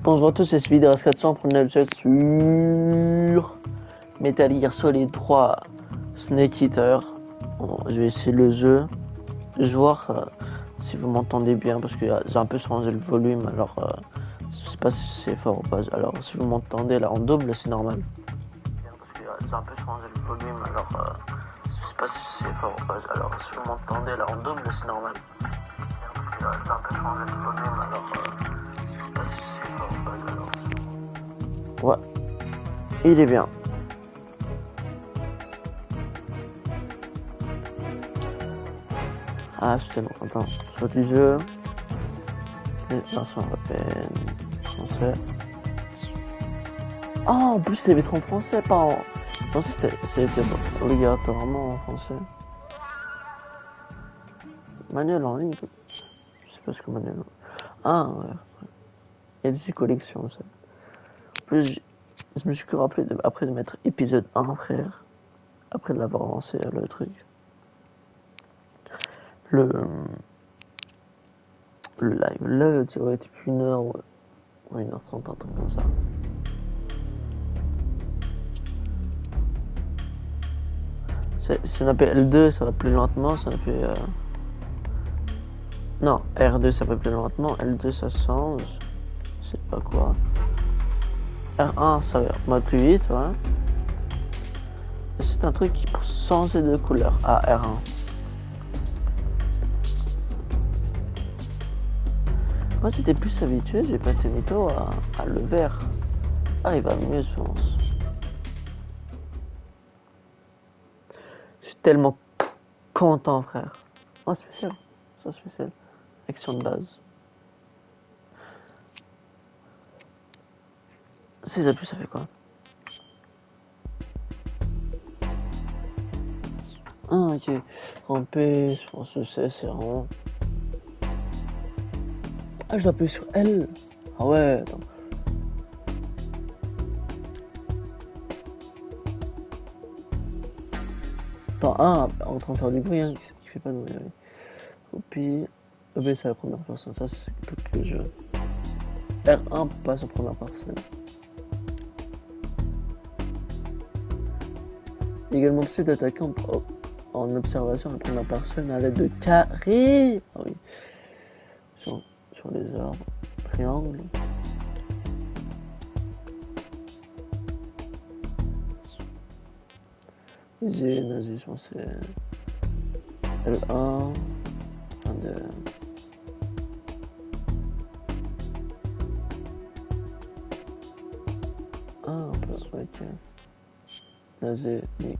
Bonjour à tous, c'est Speeders 400 pour une épisode sur Metal Gear Solid 3 Snake Eater. Bon, je vais essayer le jeu. Je vais voir si vous m'entendez bien parce que j'ai un peu changé le volume. Alors, je sais pas si c'est fort ou pas. Alors, si vous m'entendez là en double, c'est normal. Parce que j'ai un peu changé le volume. Alors, je sais pas si c'est fort ou pas. Alors, si vous m'entendez là en double, c'est normal. Parce que j'ai un peu changé le volume. Alors, je sais pas si c'est fort ou pas. Alors, ouais, il est bien. Ah, je suis tellement content. Choix du jeu. Version européenne. Français. Ah, en plus, c'est mettre en français, pas en. Je pensais que c'était obligatoirement en français. Manuel en ligne. Je sais pas ce que manuel. Ah, ouais. Il y a des collections, ça. En plus, je me suis que rappelé après de mettre épisode 1, frère. Après de l'avoir lancé, le truc. Le. Le live. Là, tu aurait été plus 1 heure, ouais. 1h30, un truc comme ça. Si on appelle L2, ça va plus lentement, ça fait. Non, R2 ça va plus lentement, L2 ça change. Je sais pas quoi. R1 ça va plus vite, ouais. C'est un truc qui peut changer de couleur. Ah, R1. Moi, j'étais plus habitué, j'ai pas été mytho à le vert. Ah, il va mieux, je pense. Je suis tellement content, frère. Oh, spécial. Ça, spécial. Action de base. Si j'appuie, ça fait quoi? Ah, ok. Ramper, je pense que c'est rond. Ah, je dois appuyer sur L. Ah ouais, attends. Attends, en train de faire du bruit, hein, qui fait pas de bruit. Copie. EB, c'est la première personne, ça c'est tout le jeu. R1 passe en première personne. Également possible d'attaquer en observation en première personne à l'aide de carré. Ah oui. Sur les arbres. Triangle. J'ai nazi, je pense c'est L1. 1, 2. Ah, un peu, ok. Nazi, oui.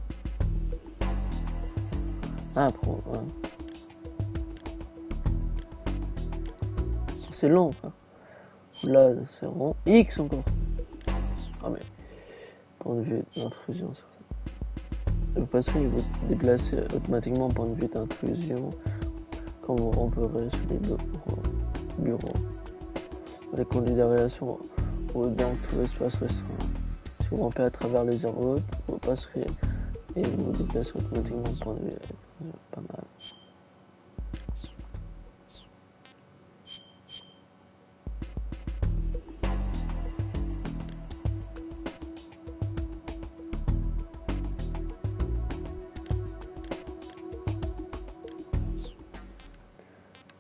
Ah, pro, ouais. C'est long, frère. Là, c'est rond. X encore. Ah, mais. Point de vue d'intrusion, sur ça. Le passerie va déplacer automatiquement point de vue d'intrusion quand vous ramperez sur les bureaux. Les conduits d'aération ou dans tout l'espace restreint. Si vous rampez à travers les aires hautes, vous passerez et vous vous déplacerez automatiquement point de vue. Pas mal.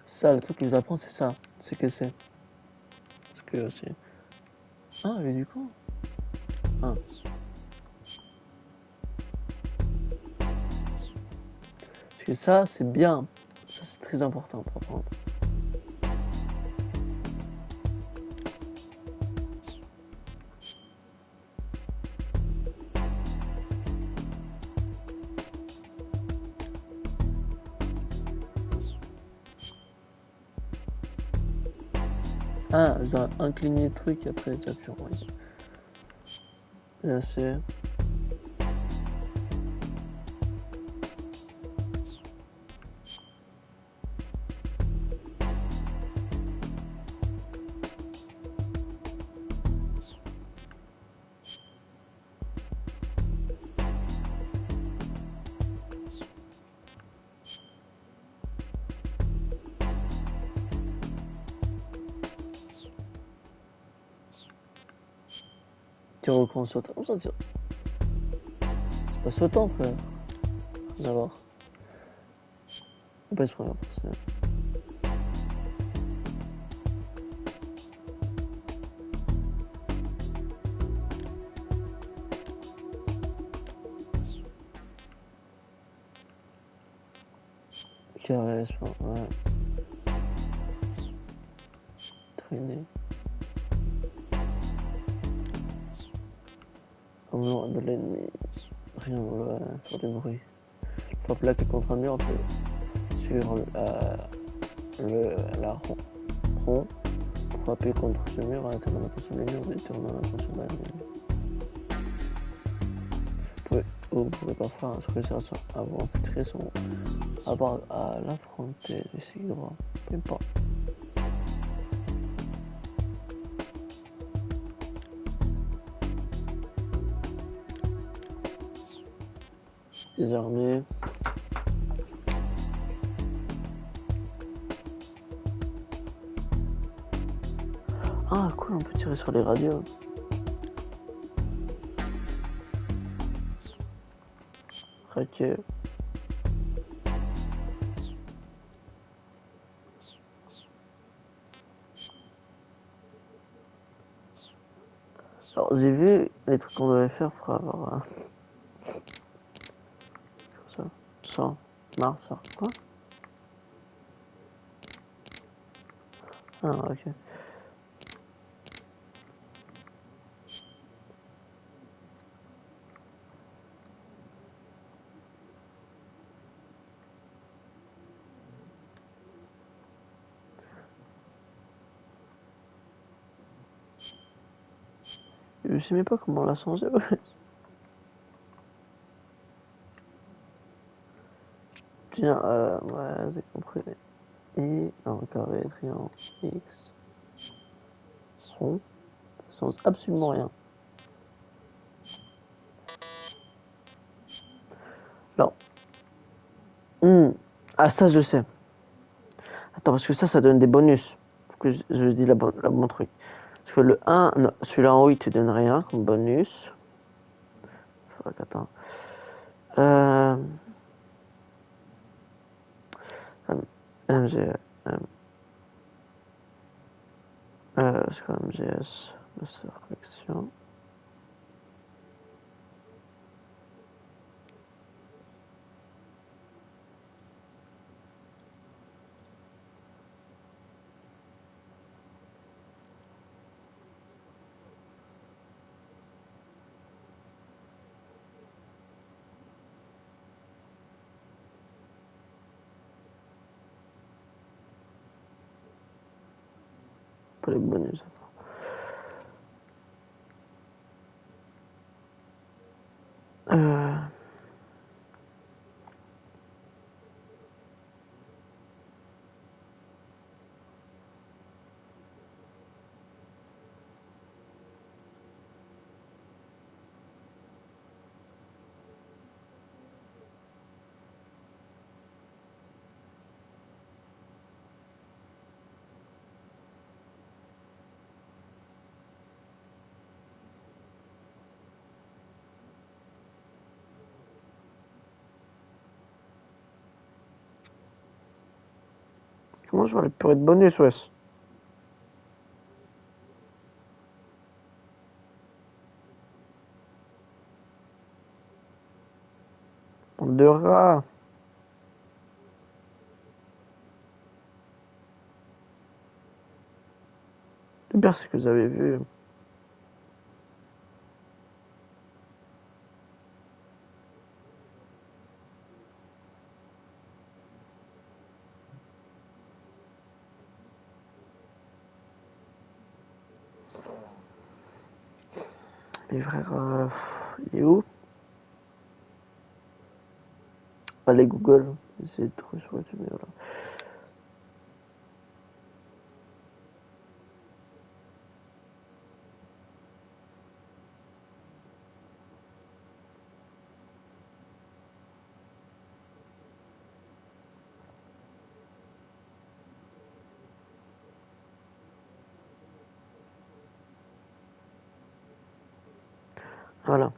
Ça, le truc qui nous apprend, c'est ça. C'est que c'est. Parce que c'est. Ah, mais du coup. Ah. Parce que ça, c'est bien. Ça, c'est très important pour apprendre. Ah, je dois incliner le truc après j'appuie en oui. Là, c'est. Tire au con sautant. Comment ça tire? C'est pas sautant, frère. Rien à voir. On peut se première personne. Carré, ouais. Traîner. En loin de l'ennemi. Rien, ouais, faire du bruit. Faut plaquer contre un mur, on peut suivre la rond. Frapper contre ce mur en attirant l'attention des murs, détournant l'attention d'un ennemi. Vous pouvez parfois choisir avant d'infiltrer son avoir à l'affronter, essayez droit. Vous pouvez pas. Désarmé. Ah cool, on peut tirer sur les radios. Ok. Alors j'ai vu les trucs qu'on devait faire pour avoir ça. Mars, ça. Quoi? Ah ok. Je sais même pas comment la changer. Ouais. Tiens, ouais, j'ai compris. Et un carré, triangle, X, rond. Ça change absolument rien. Alors. Ah ça je sais. Attends, parce que ça donne des bonus. Faut que je dis la bon truc. Parce que le 1, non, celui-là en haut, il te donne rien comme bonus. Fuck, attends. MG, c'est quoi MGS de sélection. Pas les bonus. Euh, Comment je vois les purées de bonus, wesh? Bande de rats. Le pire, c'est que vous avez vu. Mes frères, il est où? Allez, Google. Essayez de trouver sur YouTube, voilà. Voilà.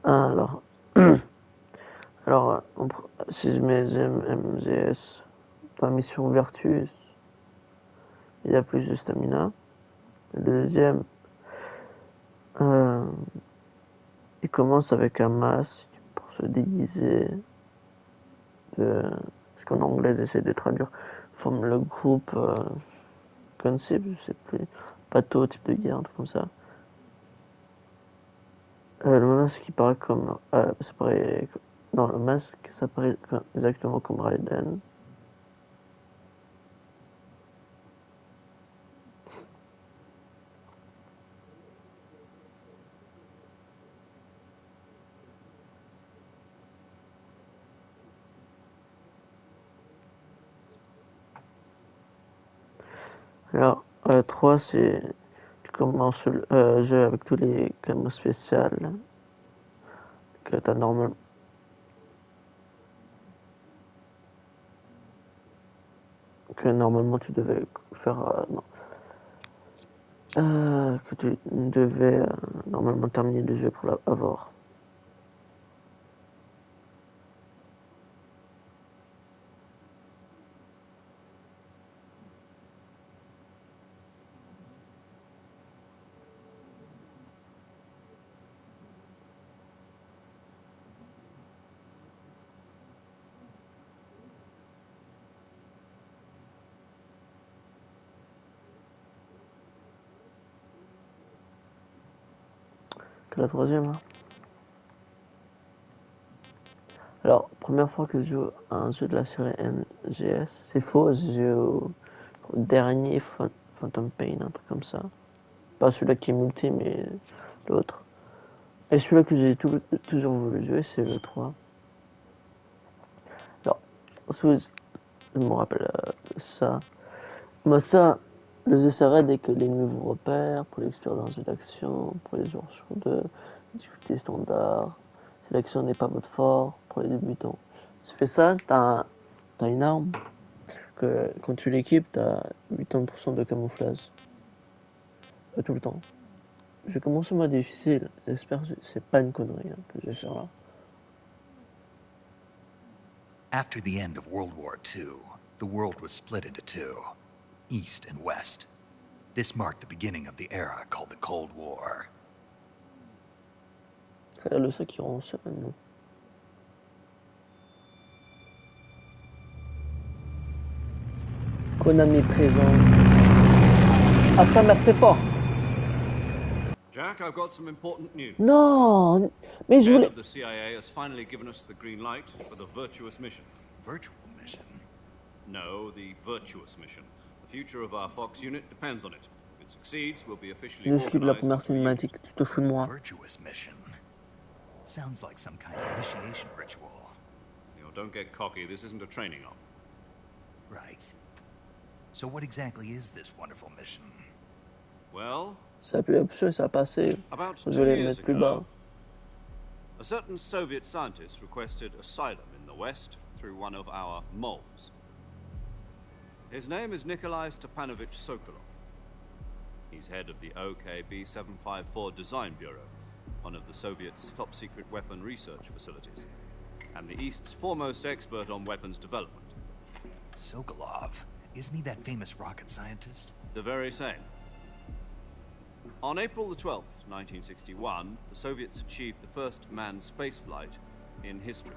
Alors, alors si je mets MGS dans la mission Vertus, il y a plus de stamina. Le deuxième, il commence avec un masque pour se déguiser. Ce qu'en anglais essaie de traduire, forme le groupe Concept, je sais plus, bateau, type de guerre, un truc comme ça. Le masque qui paraît comme. Ça paraît. Non, le masque, ça paraît exactement comme Raiden. Alors, 3, c'est. Tu commences le jeu avec tous les camos spéciales que tu as normalement. Que normalement tu devais faire. Non. Que tu devais normalement terminer le jeu pour l'avoir. Que la troisième. Hein. Alors, première fois que je joue à un jeu de la série MGS, c'est faux, j'ai joué au dernier Phantom Pain, un truc comme ça. Pas celui-là qui est multi, mais l'autre. Et celui-là que j'ai toujours voulu jouer, c'est le 3. Alors, je me rappelle ça. Moi, ça, le jeu s'arrête dès que l'ennemi vous repère, pour l'expert d'un jeu d'action, pour les joueurs sur 2, difficulté standard, si l'action n'est pas votre fort, pour les débutants. Si tu fais ça, t'as une arme, que quand tu l'équipes, t'as 80% de camouflage. Tout le temps. Je commence au mode difficile, j'espère que c'est pas une connerie hein, que je vais faire là. After the end of World War II, the world was split into two, East and West. This marked the beginning of the era called the Cold War. C'est le seul qui rend seul, nous. Konami présent. Ah, sa mère, c'est fort. Jack, I've got some important news. Non, mais je Head voulais. of the CIA has finally given us the green light for the Virtuous mission. Virtual mission? No, the Virtuous mission. The future of our Fox unit depends on it. If it succeeds, we'll be officially J'esquive la organized première into a unit. cinématique, tu te fous de moi. Virtuous mission? Sounds like some kind of initiation ritual. You know, don't get cocky, this isn't a training op. Right. So what exactly is this wonderful mission? Well, Ça a pu option, ça a passé. about Je 2 vais les years mettre plus bas. ago, a certain Soviet scientist requested asylum in the West through one of our moles. His name is Nikolai Stepanovich Sokolov. He's head of the OKB 754 Design Bureau, one of the Soviets' top-secret weapon research facilities, and the East's foremost expert on weapons development. Sokolov? Isn't he that famous rocket scientist? The very same. On April the 12th, 1961, the Soviets achieved the first manned spaceflight in history.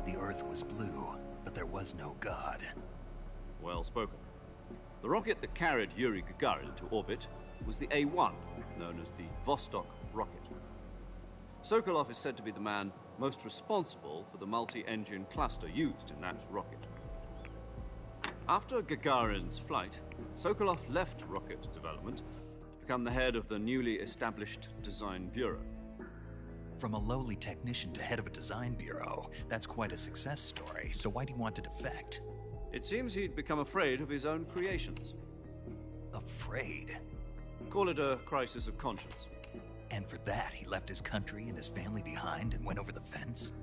The Earth was blue, but there was no God. Well spoken. The rocket that carried Yuri Gagarin to orbit was the A-1, known as the Vostok rocket. Sokolov is said to be the man most responsible for the multi-engine cluster used in that rocket. After Gagarin's flight, Sokolov left rocket development to become the head of the newly established Design Bureau. From a lowly technician to head of a design bureau, that's quite a success story, so why'd he want to defect? It seems he'd become afraid of his own creations. Afraid? Call it a crisis of conscience. And for that, he left his country and his family behind and went over the fence?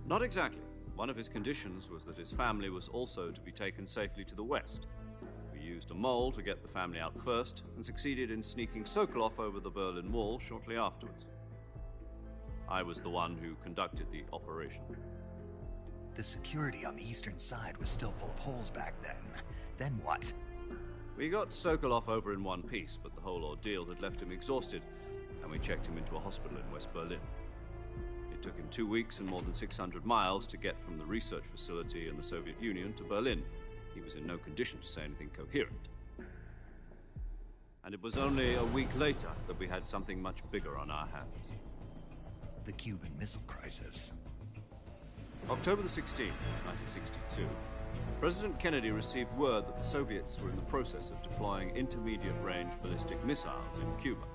Not exactly. One of his conditions was that his family was also to be taken safely to the west. We used a mole to get the family out first, and succeeded in sneaking Sokolov over the Berlin Wall shortly afterwards. I was the one who conducted the operation. The security on the eastern side was still full of holes back then. Then what? We got Sokolov over in one piece, but the whole ordeal had left him exhausted, and we checked him into a hospital in West Berlin. It took him 2 weeks and more than 600 miles to get from the research facility in the Soviet Union to Berlin. He was in no condition to say anything coherent. And it was only a week later that we had something much bigger on our hands. The Cuban Missile Crisis. October the 16th, 1962, President Kennedy received word that the Soviets were in the process of deploying intermediate-range ballistic missiles in Cuba.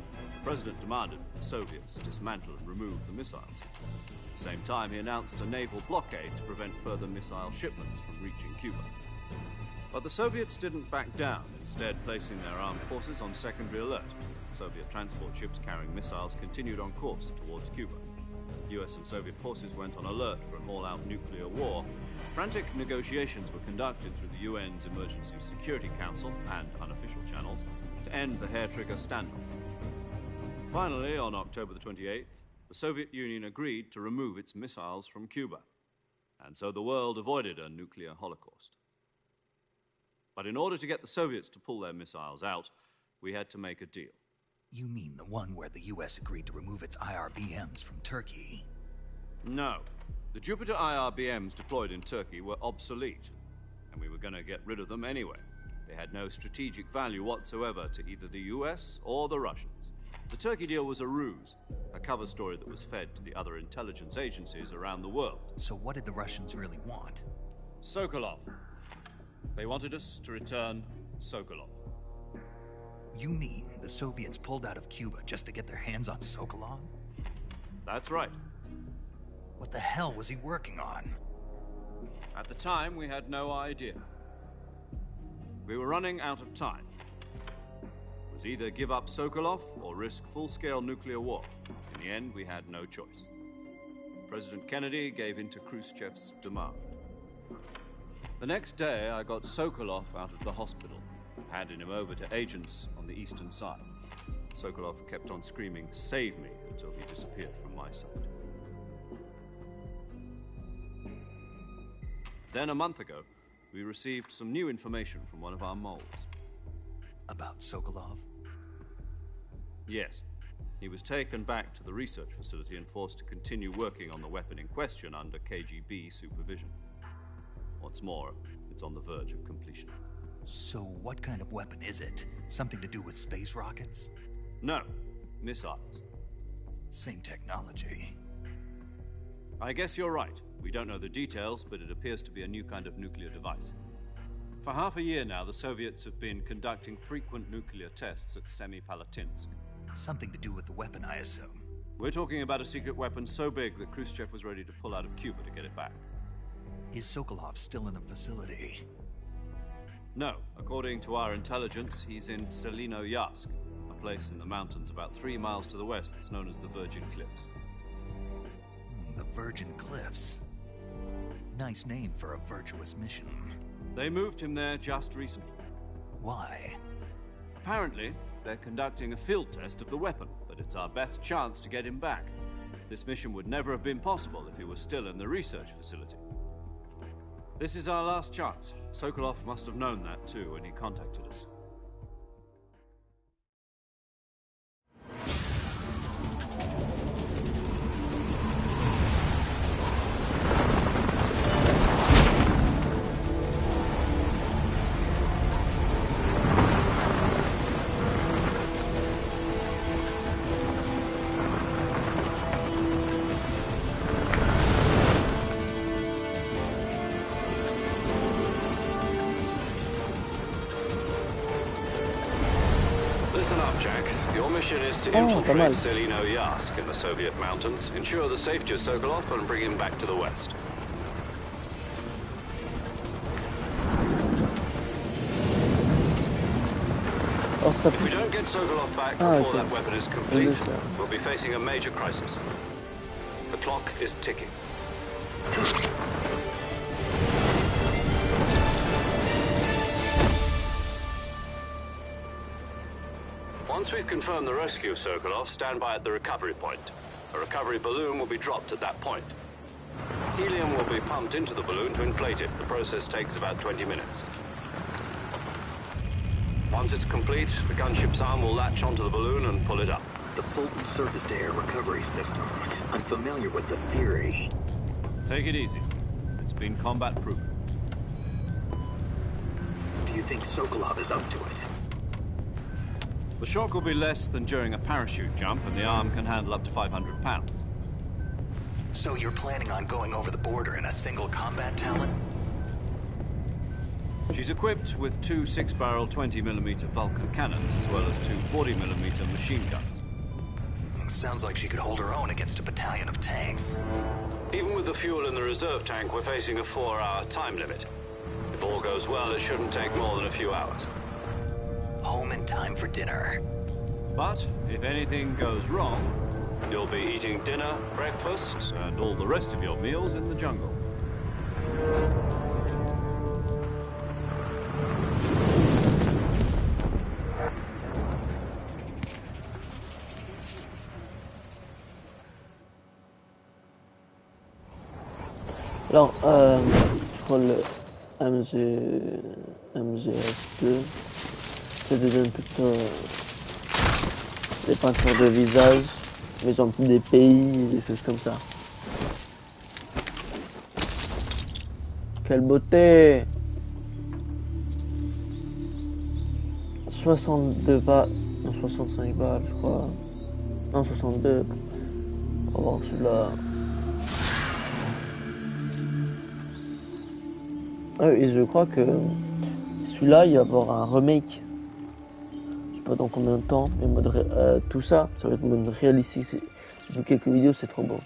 The President demanded that the Soviets dismantle and remove the missiles. At the same time, he announced a naval blockade to prevent further missile shipments from reaching Cuba. But the Soviets didn't back down, instead placing their armed forces on secondary alert. Soviet transport ships carrying missiles continued on course towards Cuba. US and Soviet forces went on alert for an all-out nuclear war. Frantic negotiations were conducted through the UN's Emergency Security Council and unofficial channels to end the hair-trigger standoff. Finally, on October the 28th, the Soviet Union agreed to remove its missiles from Cuba. And so the world avoided a nuclear holocaust. But in order to get the Soviets to pull their missiles out, we had to make a deal. You mean the one where the US agreed to remove its IRBMs from Turkey? No. The Jupiter IRBMs deployed in Turkey were obsolete, and we were going to get rid of them anyway. They had no strategic value whatsoever to either the US or the Russians. The Turkey deal was a ruse, a cover story that was fed to the other intelligence agencies around the world. So what did the Russians really want? Sokolov. They wanted us to return Sokolov. You mean the Soviets pulled out of Cuba just to get their hands on Sokolov? That's right. What the hell was he working on? At the time, we had no idea. We were running out of time. It was either give up Sokolov or risk full-scale nuclear war. In the end, we had no choice. President Kennedy gave in to Khrushchev's demand. The next day, I got Sokolov out of the hospital, handing him over to agents on the eastern side. Sokolov kept on screaming, "Save me," until he disappeared from my side. Then a month ago, we received some new information from one of our moles. About Sokolov? Yes. He was taken back to the research facility and forced to continue working on the weapon in question under KGB supervision. What's more, it's on the verge of completion. So what kind of weapon is it? Something to do with space rockets? No, missiles. Same technology. I guess you're right. We don't know the details, but it appears to be a new kind of nuclear device. For half a year now, the Soviets have been conducting frequent nuclear tests at Semipalatinsk. Something to do with the weapon, I assume. We're talking about a secret weapon so big that Khrushchev was ready to pull out of Cuba to get it back. Is Sokolov still in the facility? No. According to our intelligence, he's in Selinoyarsk, a place in the mountains about 3 miles to the west that's known as the Virgin Cliffs. The Virgin Cliffs. Nice name for a virtuous mission. They moved him there just recently. Why? Apparently, they're conducting a field test of the weapon, but it's our best chance to get him back. This mission would never have been possible if he was still in the research facility. This is our last chance. Sokolov must have known that too when he contacted us. mission is to pas infiltrate mal. Selino Yask in the Soviet mountains, ensure the safety of Sokolov, and bring him back to the west. Oh, ça If we don't get Sokolov back Ah, before okay. that weapon is complete, Understand. we'll be facing a major crisis. The clock is ticking. Once we've confirmed the rescue of Sokolov, stand by at the recovery point. A recovery balloon will be dropped at that point. Helium will be pumped into the balloon to inflate it. The process takes about 20 minutes. Once it's complete, the gunship's arm will latch onto the balloon and pull it up. The Fulton surface-to-air recovery system. I'm familiar with the theory. Take it easy. It's been combat-proven. Do you think Sokolov is up to it? The shock will be less than during a parachute jump, and the arm can handle up to 500 pounds. So you're planning on going over the border in a single combat talent? She's equipped with two 6-barrel 20mm Vulcan cannons, as well as two 40mm machine guns. Sounds like she could hold her own against a battalion of tanks. Even with the fuel in the reserve tank, we're facing a 4-hour time limit. If all goes well, it shouldn't take more than a few hours. Home in time for dinner. But if anything goes wrong, you'll be eating dinner, breakfast, and all the rest of your meals in the jungle. Alors, je crois le MGS2, ça te donne plutôt des peintures de visage, mais genre des pays, des choses comme ça. Quelle beauté! 62 balles, non 65 balles je crois, non 62, on va voir celui-là. Ah oui, et je crois que celui-là, il va y avoir un remake. Je sais pas dans combien de temps, mais mode tout ça, ça va être mode réalistique. J'ai vu quelques vidéos, c'est trop beau.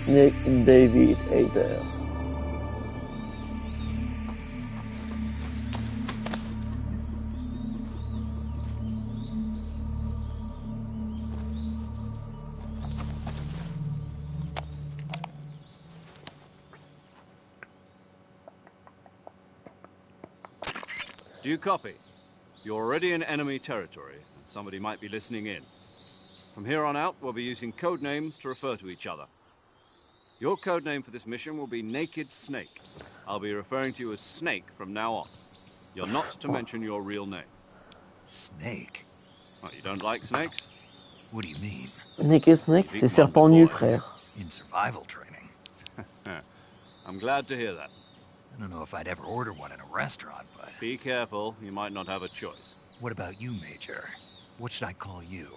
Nick David Hayter. Do you copy? You're already in enemy territory, and somebody might be listening in. From here on out, we'll be using code names to refer to each other. Your code name for this mission will be Naked Snake. I'll be referring to you as Snake from now on. You're not to mention your real name. Snake? What, you don't like snakes? What do you mean? Naked Snake, c'est serpent nu, frère. In survival training? I'm glad to hear that. I don't know if I'd ever order one in a restaurant, but... Be careful, you might not have a choice. What about you, Major? What should I call you?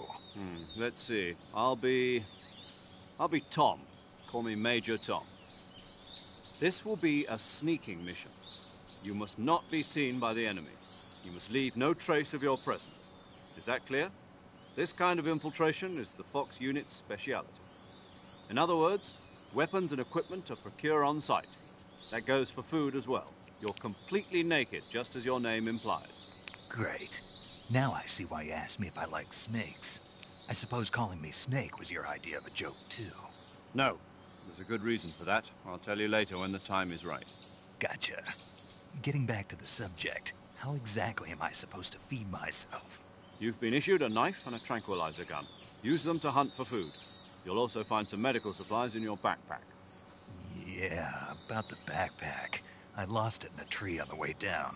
Let's see. I'll be Tom. Call me Major Tom. This will be a sneaking mission. You must not be seen by the enemy. You must leave no trace of your presence. Is that clear? This kind of infiltration is the Fox unit's speciality. In other words, weapons and equipment are procured on site. That goes for food as well. You're completely naked, just as your name implies. Great. Now I see why you asked me if I like snakes. I suppose calling me Snake was your idea of a joke, too. No. There's a good reason for that. I'll tell you later when the time is right. Gotcha. Getting back to the subject, how exactly am I supposed to feed myself? You've been issued a knife and a tranquilizer gun. Use them to hunt for food. You'll also find some medical supplies in your backpack. Yeah, about the backpack. I lost it in a tree on the way down.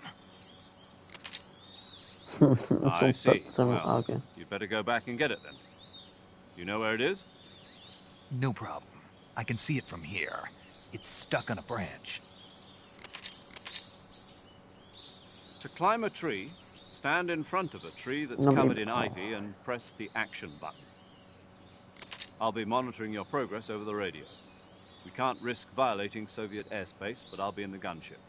I see. Well, okay. you'd better go back and get it then. You know where it is? No problem. I can see it from here. It's stuck on a branch. To climb a tree, Stand in front of a tree that's Non, mais- covered in ivy and press the action button. I'll be monitoring your progress over the radio. We can't risk violating Soviet airspace, but I'll be in the gunship.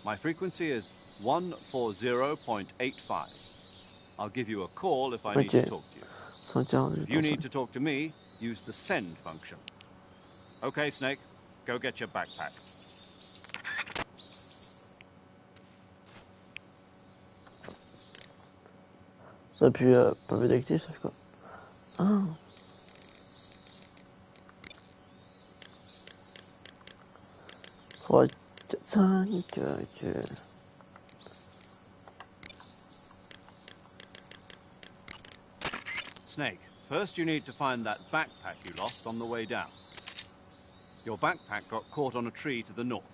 My frequency is 140.85. I'll give you a call if I need to Ok. talk to you. 148. If you need to talk to me, use the send function. Okay, Snake, go get your backpack. Ça puis pas vu d'actif, ça fait quoi? Ah. 3, 4, 5, ok. Snake, first you need to find that backpack you lost on the way down. Your backpack got caught on a tree to the north.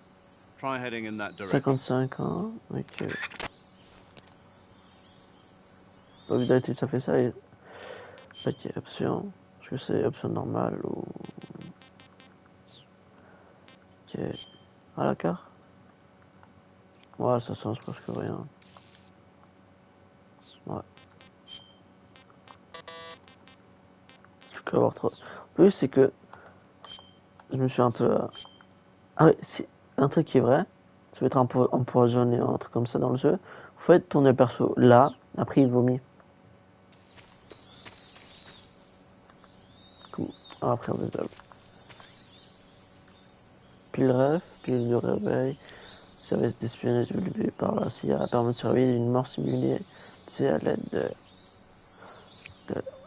Try heading in that direction. 55 ans, ok. Pas vu d'actif, ça fait ça et... Ok, option. Est-ce que c'est option normale ou... Ok. À la carte? Ouais, ça change presque rien. Ouais. Je peux avoir trop. En plus, c'est que je me suis un peu. Ah ouais, si un truc qui est vrai, ça peut être empoisonné, un truc comme ça dans le jeu. Vous faites tourner le perso là, après il vomit. Cool. Ah, après on est pile ref, pile de réveil, service d'espionnage développé par la CIA permet de surveiller une mort simulée à l'aide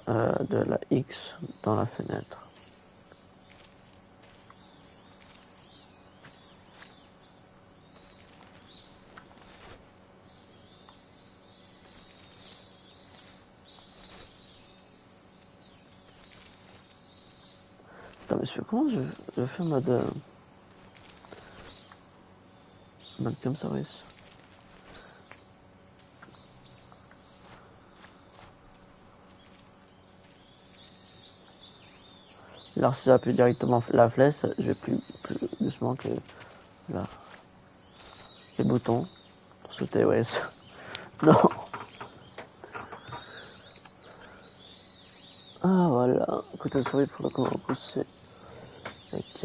de la X dans la fenêtre. Attends, mais comment je fais mode comme service? Alors si j'appuie directement la flèche, je vais plus doucement que là. Les boutons pour sauter, ouais. Non. Ah voilà, côté souris pour comment repousser. Ok.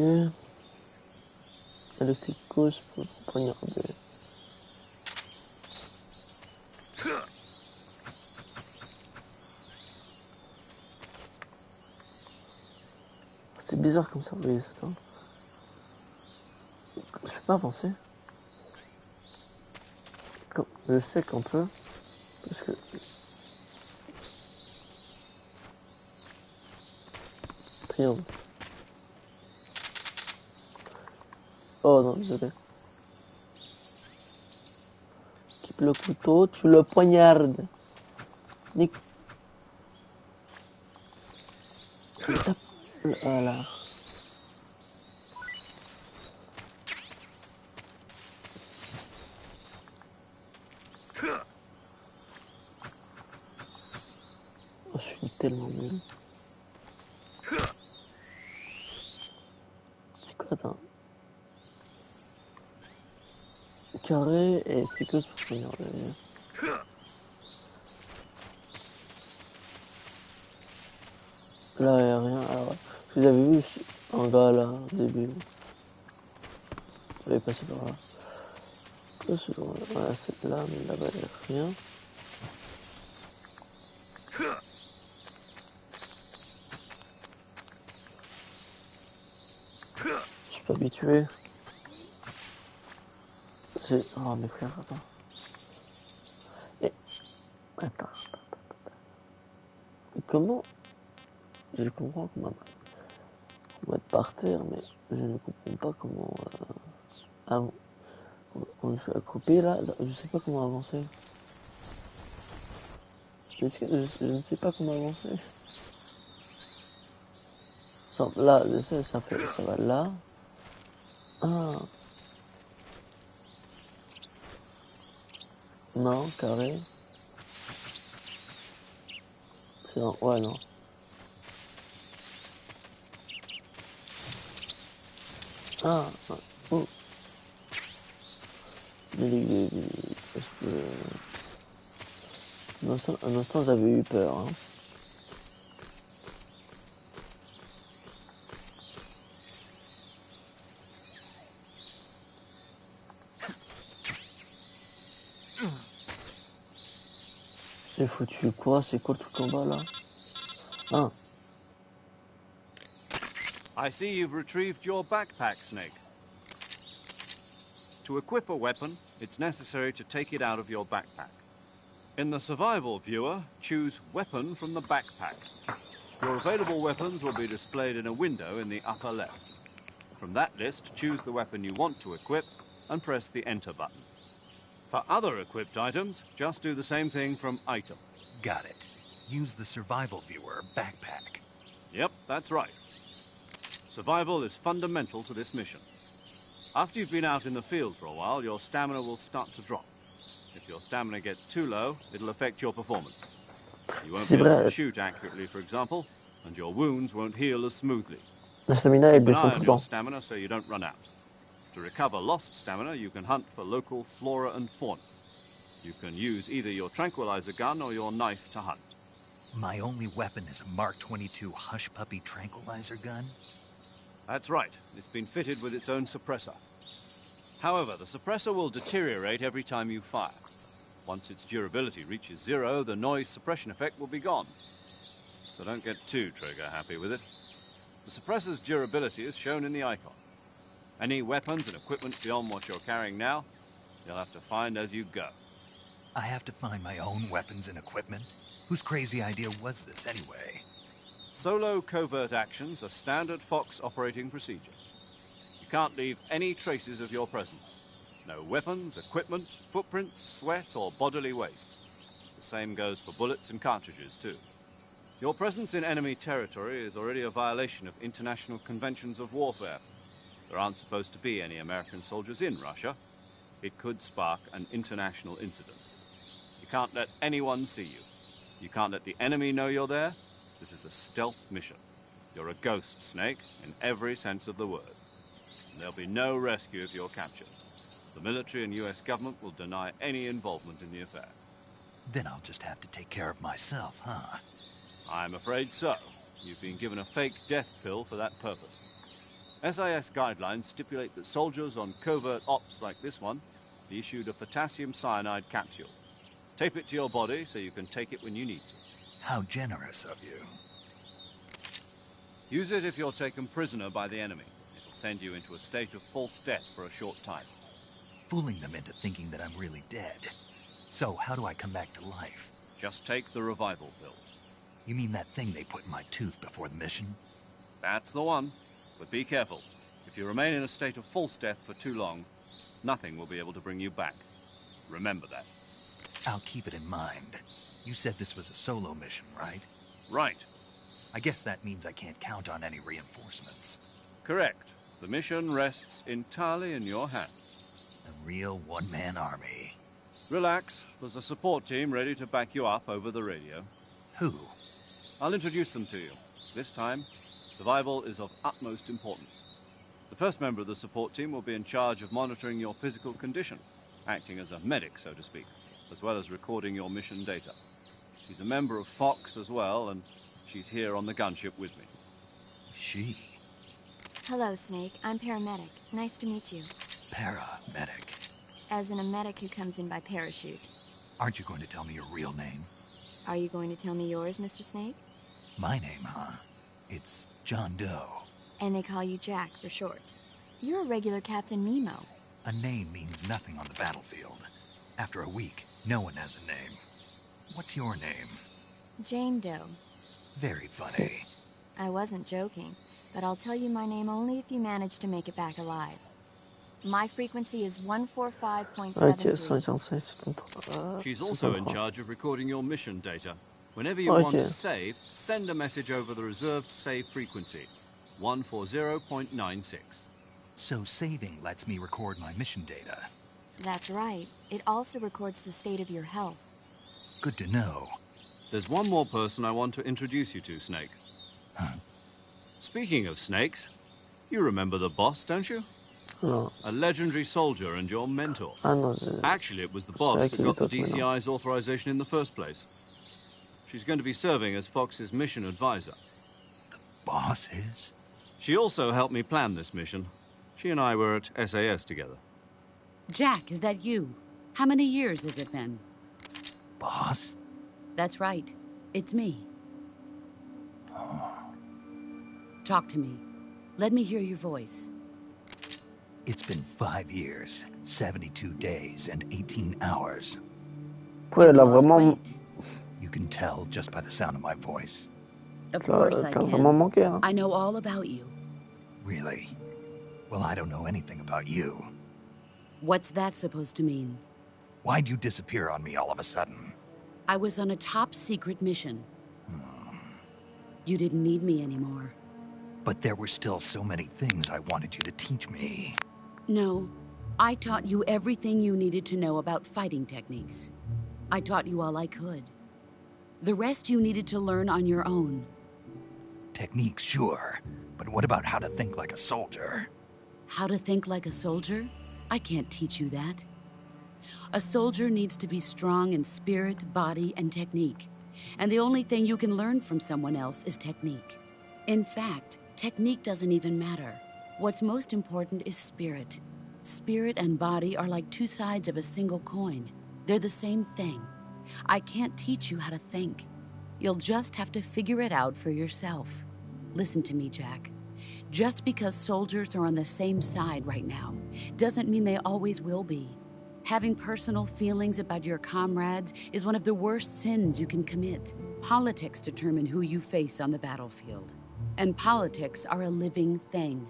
Et le stick gauche pour poignarder. C'est bizarre comme ça, vous voyez ça. Je peux pas avancer. Je sais qu'on peut. Parce que. Triangle. Oh non, désolé. Quitte le couteau, tu le poignardes. Nick. Voilà. Oh, je suis tellement nul. C'est quoi, attends? Carré et stickos pour poignarder. Là, il n'y a rien. Alors, vous avez vu un gars là, au début. Il est passé par là. Voilà, c'est là, mais là-bas, il n'y a rien. Je suis pas habitué. C'est... Oh, mes frères, attends. Et... Attends. Et comment... Je comprends comment... On va être par terre, mais je ne comprends pas comment... On s'est accroupi là, je sais pas comment avancer. Je ne sais pas comment avancer. Là, je sais, ça va là. Ah. Non, carré. Ouais, non. Ah, oh. Parce que... Un instant, j'avais eu peur. Hein. C'est foutu quoi? C'est quoi le truc en bas là? Ah, I see you've retrieved your backpack, Snake. To equip a weapon, it's necessary to take it out of your backpack. In the survival viewer, choose Weapon from the backpack. Your available weapons will be displayed in a window in the upper left. From that list, choose the weapon you want to equip and press the Enter button. For other equipped items, just do the same thing from Item. Got it. Use the survival viewer backpack. Yep, that's right. Survival is fundamental to this mission. After you've been out in the field for a while, your stamina will start to drop. If your stamina gets too low, it'll affect your performance. You won't be able to shoot accurately, for example, and your wounds won't heal as smoothly. la stamina elle Keep an descend eye tout on le your temps. stamina so you don't run out. To recover lost stamina, you can hunt for local flora and fauna. You can use either your tranquilizer gun or your knife to hunt. My only weapon is a Mark 22 Hush Puppy tranquilizer gun? That's right. It's been fitted with its own suppressor. However, the suppressor will deteriorate every time you fire. Once its durability reaches 0, the noise suppression effect will be gone. So don't get too trigger-happy with it. The suppressor's durability is shown in the icon. Any weapons and equipment beyond what you're carrying now, you'll have to find as you go. I have to find my own weapons and equipment? Whose crazy idea was this anyway? Solo covert actions are standard Fox operating procedure. You can't leave any traces of your presence. No weapons, equipment, footprints, sweat, or bodily waste. The same goes for bullets and cartridges, too. Your presence in enemy territory is already a violation of international conventions of warfare. There aren't supposed to be any American soldiers in Russia. It could spark an international incident. You can't let anyone see you. You can't let the enemy know you're there. This is a stealth mission. You're a ghost, Snake, in every sense of the word. And there'll be no rescue if you're captured. The military and US government will deny any involvement in the affair. Then I'll just have to take care of myself, huh? I'm afraid so. You've been given a fake death pill for that purpose. SIS guidelines stipulate that soldiers on covert ops like this one be issued a potassium cyanide capsule. Tape it to your body so you can take it when you need to. How generous of you. Use it if you're taken prisoner by the enemy. It'll send you into a state of false death for a short time. Fooling them into thinking that I'm really dead. So, how do I come back to life? Just take the revival pill. You mean that thing they put in my tooth before the mission? That's the one. But be careful. If you remain in a state of false death for too long, nothing will be able to bring you back. Remember that. I'll keep it in mind. You said this was a solo mission, right? Right. I guess that means I can't count on any reinforcements. Correct. The mission rests entirely in your hands. A real one-man army. Relax. There's a support team ready to back you up over the radio. Who? I'll introduce them to you. This time, survival is of utmost importance. The first member of the support team will be in charge of monitoring your physical condition, acting as a medic, so to speak, as well as recording your mission data. She's a member of Fox as well, and she's here on the gunship with me. She? Hello, Snake. I'm paramedic. Nice to meet you. Paramedic. As in a medic who comes in by parachute. Aren't you going to tell me your real name? Are you going to tell me yours, Mr. Snake? My name, huh? It's John Doe. And they call you Jack for short. You're a regular Captain Nemo. A name means nothing on the battlefield. After a week, no one has a name. What's your name? Jane Doe. Very funny. I wasn't joking, but I'll tell you my name only if you manage to make it back alive. My frequency is 145.73. She's also in charge of recording your mission data. Whenever you want to save, send a message over the reserved save frequency, 140.96. So saving lets me record my mission data. That's right. It also records the state of your health. Good to know. There's one more person I want to introduce you to, Snake. Huh? Speaking of snakes, you remember the boss, don't you? Non. A legendary soldier and your mentor. Ah non. Actually, it was the C'est boss vrai that qu'il est got the autre maintenant. DCI's authorization in the first place. She's going to be serving as Fox's mission advisor. Boss is? She also helped me plan this mission. She and I were at SAS together. Jack, is that you? How many years has it been? Boss? That's right. It's me. Talk to me. Let me hear your voice. It's been 5 years, 72 days, and 18 hours. Ouais, elle a You've lost vraiment, weight. You can tell just by the sound of my voice. Of course I elle a vraiment can. manqué. Hein. I know all about you. Really? Well, I don't know anything about you. What's that supposed to mean? Why'd you disappear on me all of a sudden? I was on a top secret mission. You didn't need me anymore. But there were still so many things I wanted you to teach me. No, I taught you everything you needed to know about fighting techniques. I taught you all I could. The rest you needed to learn on your own. Techniques, sure. But what about how to think like a soldier? How to think like a soldier? I can't teach you that. A soldier needs to be strong in spirit, body, and technique. And the only thing you can learn from someone else is technique. In fact, technique doesn't even matter. What's most important is spirit. Spirit and body are like two sides of a single coin. They're the same thing. I can't teach you how to think. You'll just have to figure it out for yourself. Listen to me, Jack. Just because soldiers are on the same side right now doesn't mean they always will be. Having personal feelings about your comrades is one of the worst sins you can commit. Politics determine who you face on the battlefield. And politics are a living thing.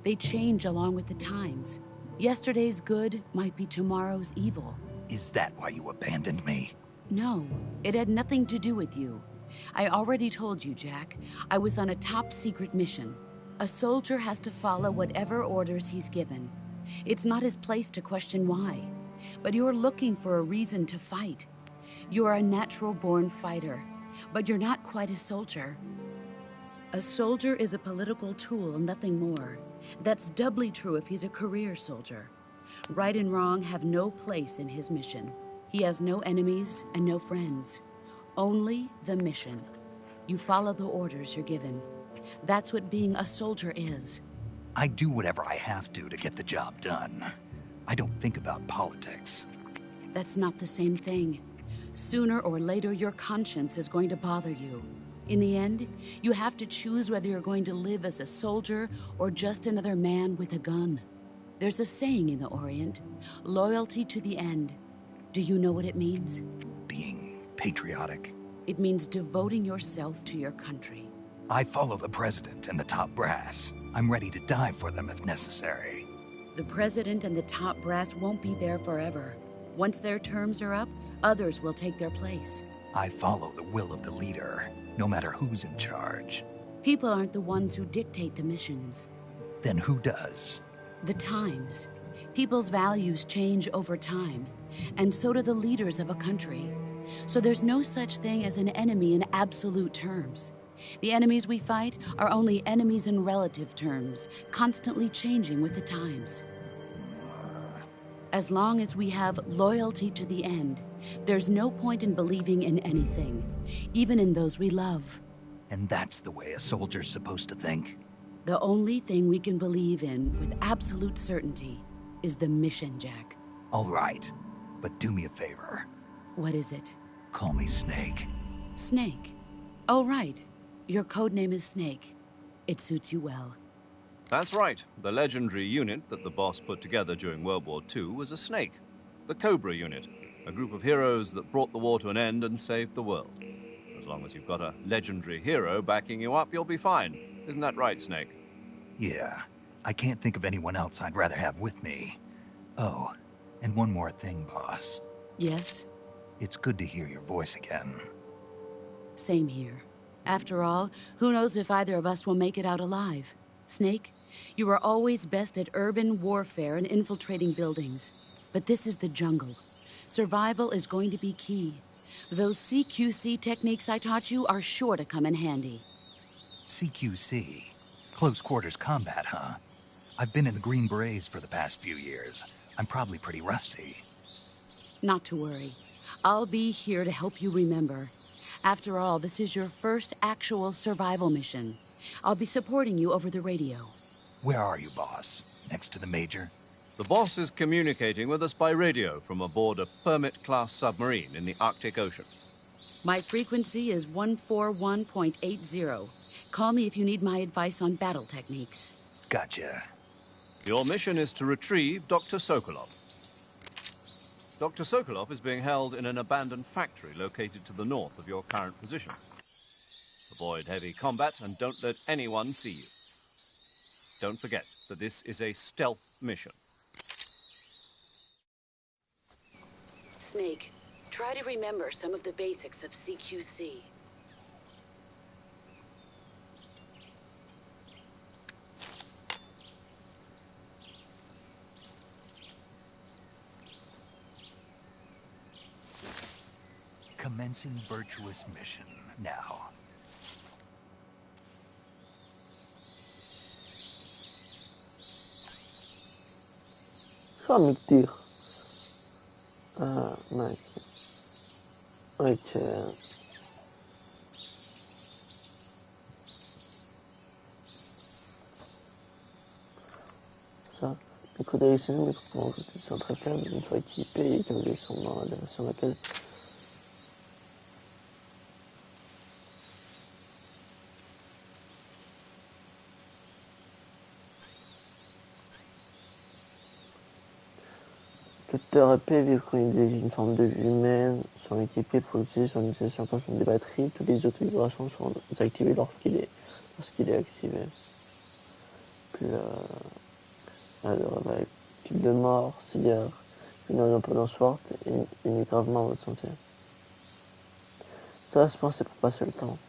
They change along with the times. Yesterday's good might be tomorrow's evil. Is that why you abandoned me? No, it had nothing to do with you. I already told you, Jack. I was on a top secret mission. A soldier has to follow whatever orders he's given. It's not his place to question why. But you're looking for a reason to fight. You're a natural-born fighter, but you're not quite a soldier. A soldier is a political tool, nothing more. That's doubly true if he's a career soldier. Right and wrong have no place in his mission. He has no enemies and no friends. Only the mission. You follow the orders you're given. That's what being a soldier is. I do whatever I have to get the job done. I don't think about politics. That's not the same thing. Sooner or later, your conscience is going to bother you. In the end, you have to choose whether you're going to live as a soldier or just another man with a gun. There's a saying in the Orient, loyalty to the end. Do you know what it means? Being patriotic. It means devoting yourself to your country. I follow the president and the top brass. I'm ready to die for them if necessary. The president and the top brass won't be there forever. Once their terms are up, others will take their place. I follow the will of the leader, no matter who's in charge. People aren't the ones who dictate the missions. Then who does? The times. People's values change over time, and so do the leaders of a country. So there's no such thing as an enemy in absolute terms. The enemies we fight are only enemies in relative terms, constantly changing with the times. As long as we have loyalty to the end, there's no point in believing in anything, even in those we love. And that's the way a soldier's supposed to think? The only thing we can believe in with absolute certainty is the mission, Jack. All right, but do me a favor. What is it? Call me Snake. Snake. Oh, right. Your codename is Snake. It suits you well. That's right. The legendary unit that the boss put together during World War II was a snake. The Cobra unit, a group of heroes that brought the war to an end and saved the world. As long as you've got a legendary hero backing you up, you'll be fine. Isn't that right, Snake? Yeah, I can't think of anyone else I'd rather have with me. Oh, and one more thing, boss. Yes? It's good to hear your voice again. Same here. After all, who knows if either of us will make it out alive? Snake, you are always best at urban warfare and infiltrating buildings. But this is the jungle. Survival is going to be key. Those CQC techniques I taught you are sure to come in handy. CQC? Close quarters combat, huh? I've been in the Green Berets for the past few years. I'm probably pretty rusty. Not to worry. I'll be here to help you remember. After all, this is your first actual survival mission. I'll be supporting you over the radio. Where are you, boss? Next to the Major? The boss is communicating with us by radio from aboard a Permit-class submarine in the Arctic Ocean. My frequency is 141.80. Call me if you need my advice on battle techniques. Gotcha. Your mission is to retrieve Dr. Sokolov. Dr. Sokolov is being held in an abandoned factory located to the north of your current position. Avoid heavy combat and don't let anyone see you. Don't forget that this is a stealth mission. Snake, try to remember some of the basics of CQC. Commencing virtuous mission now. شو عم كتير ماشي ok ça les codes additionnels mais comment sont très faibles une fois équipés et que sont dans la version laquelle capteurs épais véhiculant une forme de vue humaine sont équipés pour l'utiliser sur l'utilisation constante des batteries. Toutes les auto-vibrations sont désactivées lorsqu'il est activé. Puis type de mort, cigare, une indépendance forte et une gravement en votre santé. Ça, je pense, c'est pour passer le temps.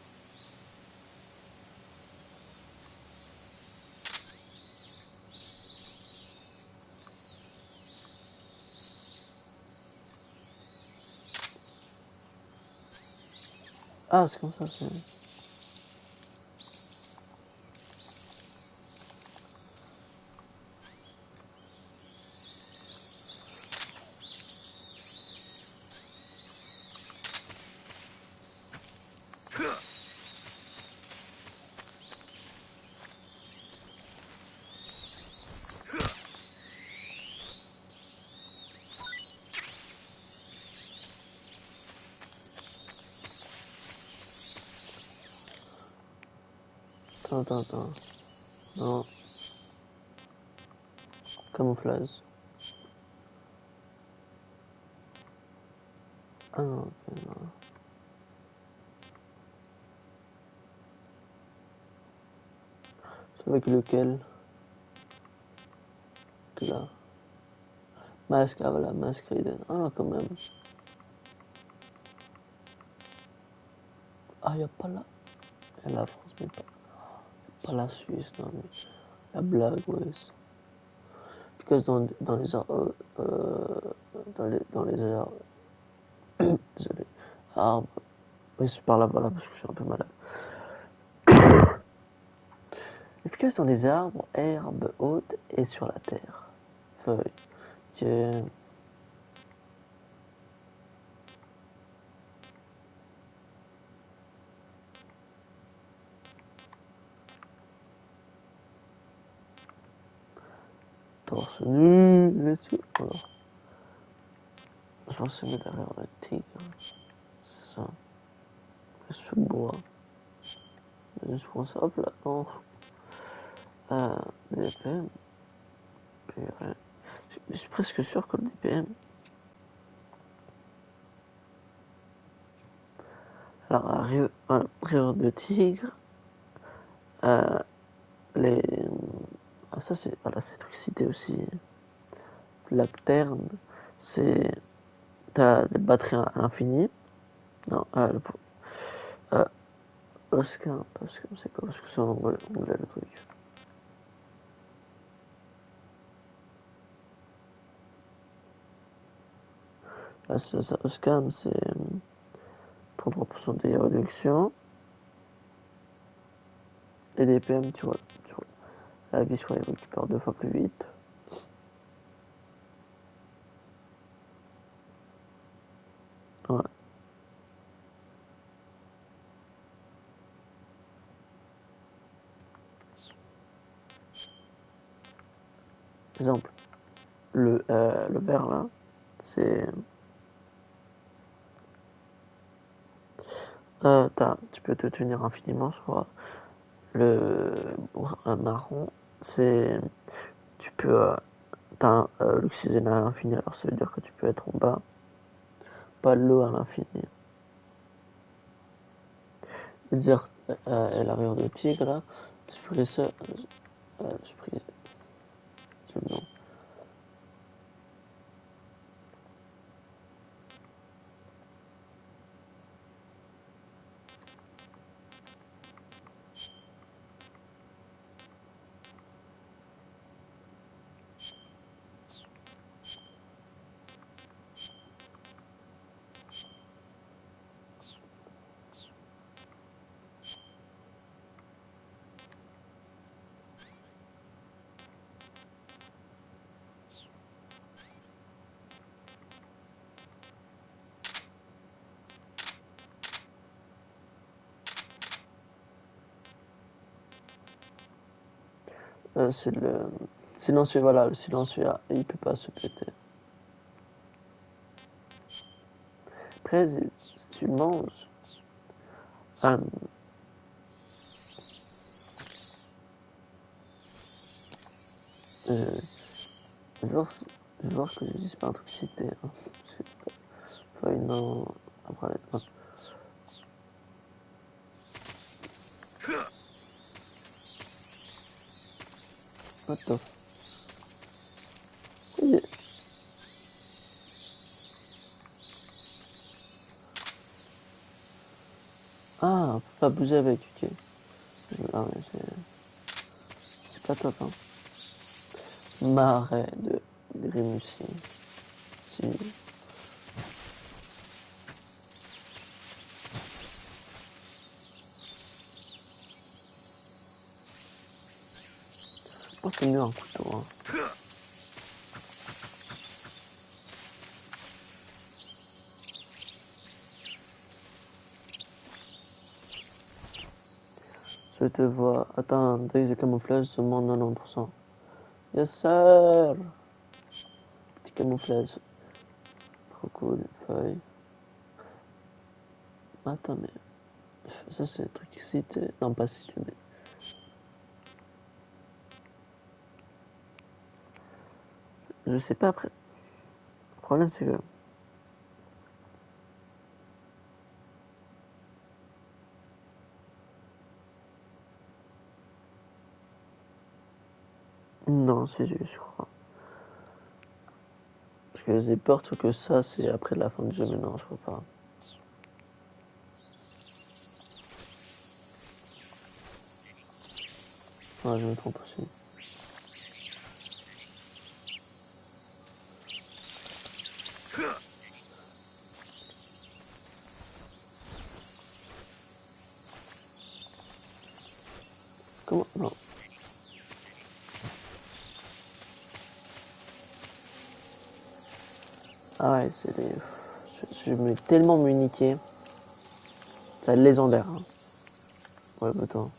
Ah, c'est comme ça, c'est... Attends. Non. Camouflage. Ah non, ok, non. C'est avec lequel? Là. Masque, ah voilà, masque Raiden. Ah non, quand même. Ah, y'a pas là. Y'a la France, mais pas la Suisse, non, mais la blague, ouais. Parce que dans les arts, dans les arts, désolé, arbres, oui, c'est par là, voilà, parce que je suis un peu malade. Efficace dans les arbres, herbes hautes et sur la terre. Feuilles. Tiens. Torse nu, let's go. Voilà. Je pense que c'est derrière le tigre. C'est ça. Le sous-bois. Je pense, hop là, non. DPM. Je suis presque sûr que le DPM. Alors, rire de tigre. Les. Ah, ça, c'est. Voilà, c'est électricité aussi. Lacterne, c'est. T'as des batteries à l'infini. Non, Oscar, parce que c'est quoi? Parce que c'est en anglais le truc. Là, c'est ça, Oscar, c'est 33% de réduction. Et DPM, tu vois. La vis, ouais, il récupère 2 fois plus vite. Ouais. Exemple, le vert là, c'est... tu peux te tenir infiniment, je crois. Le marron, c'est... Tu peux... t'as l'oxygène à l'infini, alors ça veut dire que tu peux être en bas. Pas l'eau à l'infini. Dire l'arrière de tigre là, j'ai pris ça... j'ai pris... Non. C'est le silencieux, voilà, le silencieux, il peut pas se péter. Après, si tu manges, euh, je vais voir que je dis pas un truc cité. Hein. Feuille, non, après, non. What the f... Yeah. Ah, on peut pas bouger avec, ok. Ah ouais, c'est pas top, hein. Marais de Grimussi. Si. Je pense que c'est mieux un couteau, hein. Je te vois. Attends, dès de camouflage, demande 90%. Yes, sir! Petit camouflage. Trop cool, feuille. Attends, mais... Ça, c'est le truc cité. Non, pas cité, mais... Je sais pas après. Le problème, c'est que... Non, c'est juste, je crois. Parce que j'ai peur que ça, c'est après la fin du jeu, mais non, je crois pas. Ouais, je me trompe aussi. Comment? Non. Ah ouais, c'est des... Je mets tellement me niquer. C'est légendaire, hein. Ouais, bah attends.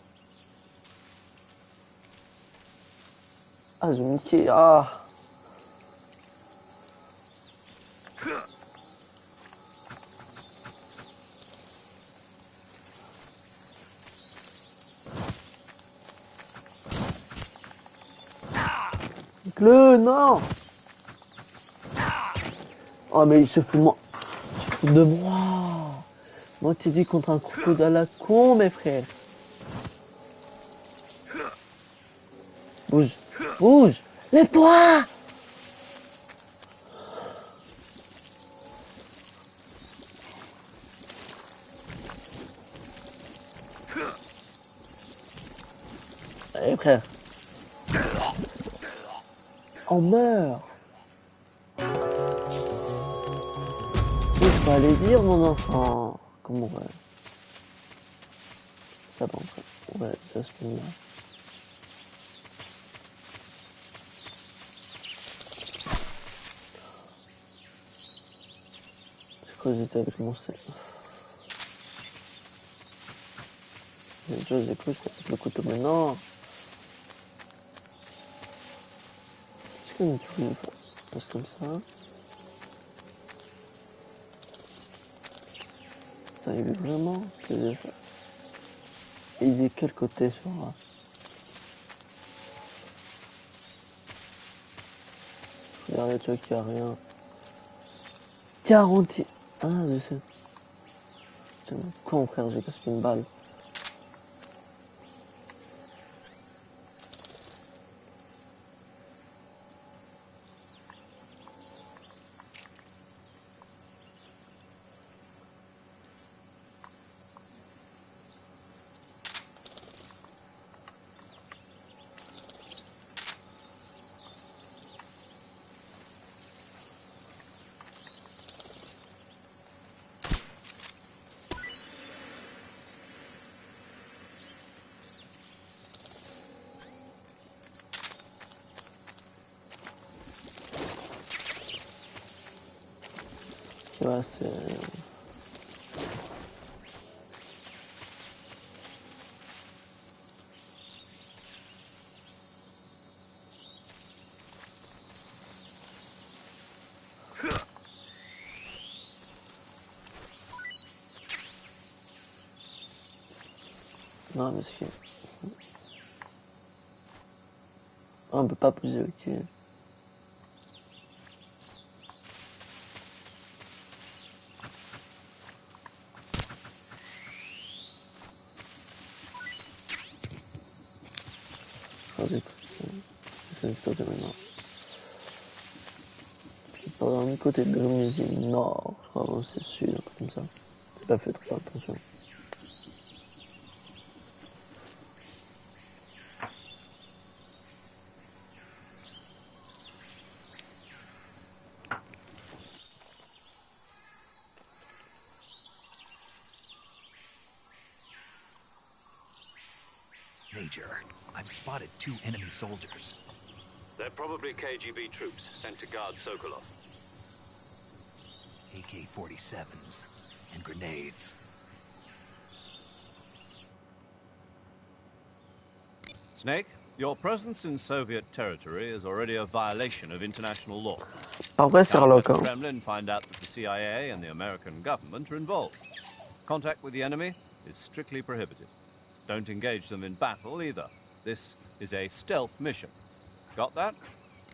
Ah, je me niquer. Ah! Le non! Oh, mais il se fout de moi. Il se fout de moi. Moi, tu dis contre un crocodile à la con, mes frères. Bouge. Bouge. Lève-toi! Allez, frère. On meurt. Il faut aller dire, mon enfant. Comment on va... Ça va, on va ça se là. Pourquoi j'étais avec mon sel? J'ai déjà des coups avec le couteau maintenant. Est-ce que tu veux faire comme ça? Putain, il veut vraiment que je fasse. Et il est quel côté sur là? Regardez, tu vois qu'il n'y a rien. 40. Ah, je sais. Putain, con frère, j'ai cassé une balle. Tu vois, c'est... Non, monsieur. Ah, on peut pas poser, ok. Vas-y, c'est une histoire de maintenant. Puis par un côté de Grimsby Nord, je crois, c'est sud, un truc comme ça. J'ai pas fait trop attention. Major, I've spotted 2 enemy soldiers. They're probably KGB troops sent to guard Sokolov. AK-47s and grenades. Snake, your presence in Soviet territory is already a violation of international law. En vrai, c'est Can't let the relocant. Kremlin find out that the CIA and the American government are involved. Contact with the enemy is strictly prohibited. Don't engage them in battle either. This is a stealth mission. Got that?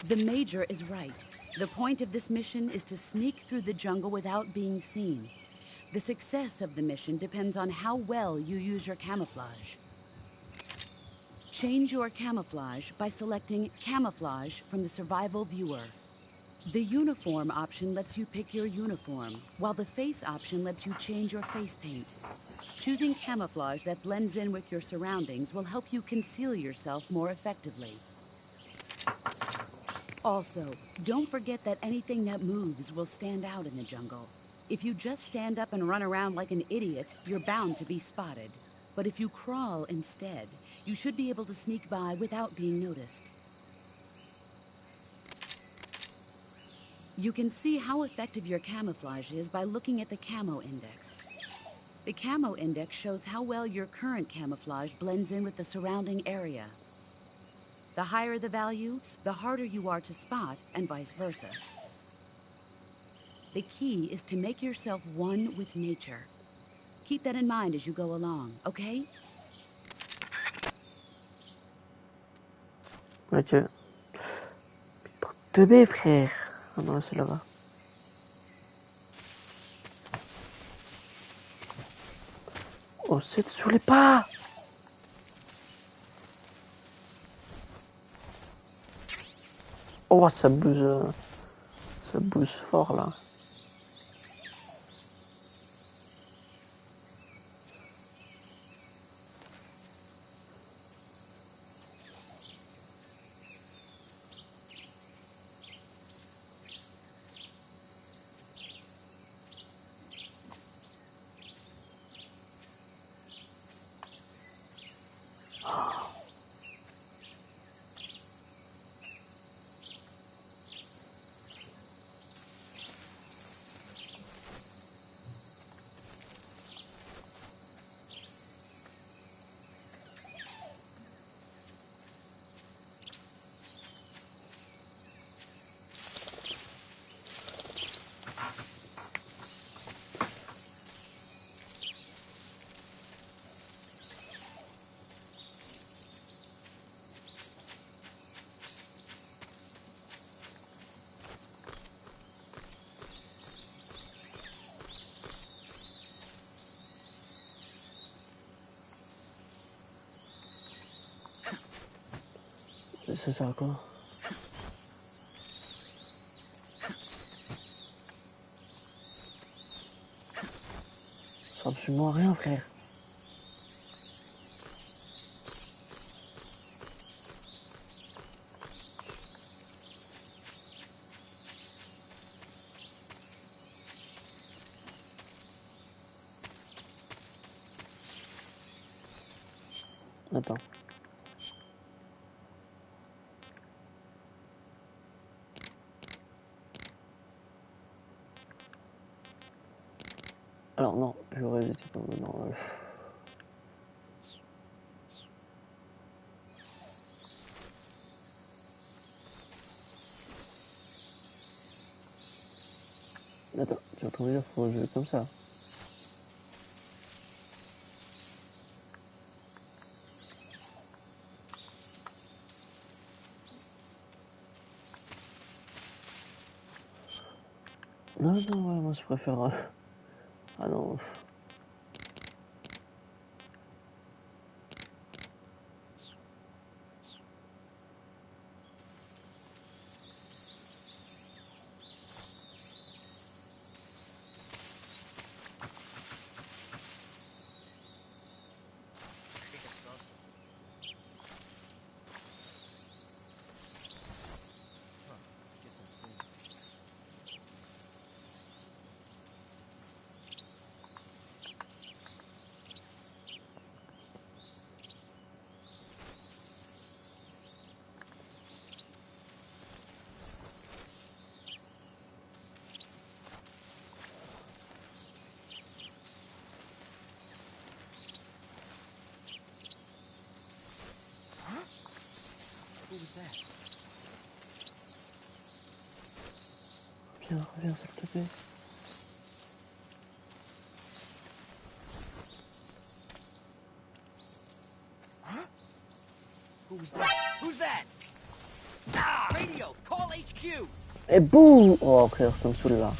The Major is right. The point of this mission is to sneak through the jungle without being seen. The success of the mission depends on how well you use your camouflage. Change your camouflage by selecting Camouflage from the Survival Viewer. The Uniform option lets you pick your uniform, while the Face option lets you change your face paint. Choosing camouflage that blends in with your surroundings will help you conceal yourself more effectively. Also, don't forget that anything that moves will stand out in the jungle. If you just stand up and run around like an idiot, you're bound to be spotted. But if you crawl instead, you should be able to sneak by without being noticed. You can see how effective your camouflage is by looking at the Camo Index. The Camo Index shows how well your current camouflage blends in with the surrounding area. The higher the value, the harder you are to spot, and vice versa. The key is to make yourself one with nature. Keep that in mind as you go along, okay? Ok. Teubé, frère. Ah non, c'est là-bas. Oh, c'est sur les pas. Oh, ça bouge fort là. Ça sert à quoi? Ça sert absolument à rien, frère. Attends. Alors non, j'aurais des types non. Attends, tu vas trouver dire faut jouer comme ça. Non, non, ouais, moi je préfère. Ah non. Viens, reviens s'il te plaît. Who's that? Ah, radio, call HQ. Et bouh! Oh frère, ça me saoule là.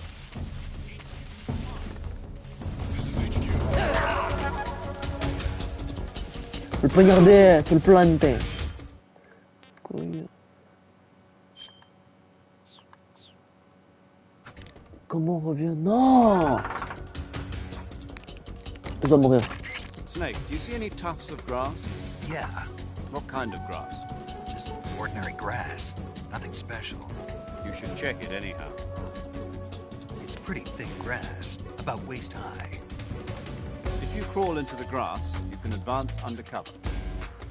Faut le poignarder, faut le planter. Couille. Comment on revient? Non! Je dois mourir. Snake, do you see any tufts of grass? Yeah, What kind of grass? just ordinary grass. Nothing special. You should check it anyhow. It's pretty thick grass, about waist high. If you crawl into the grass, you can advance undercover.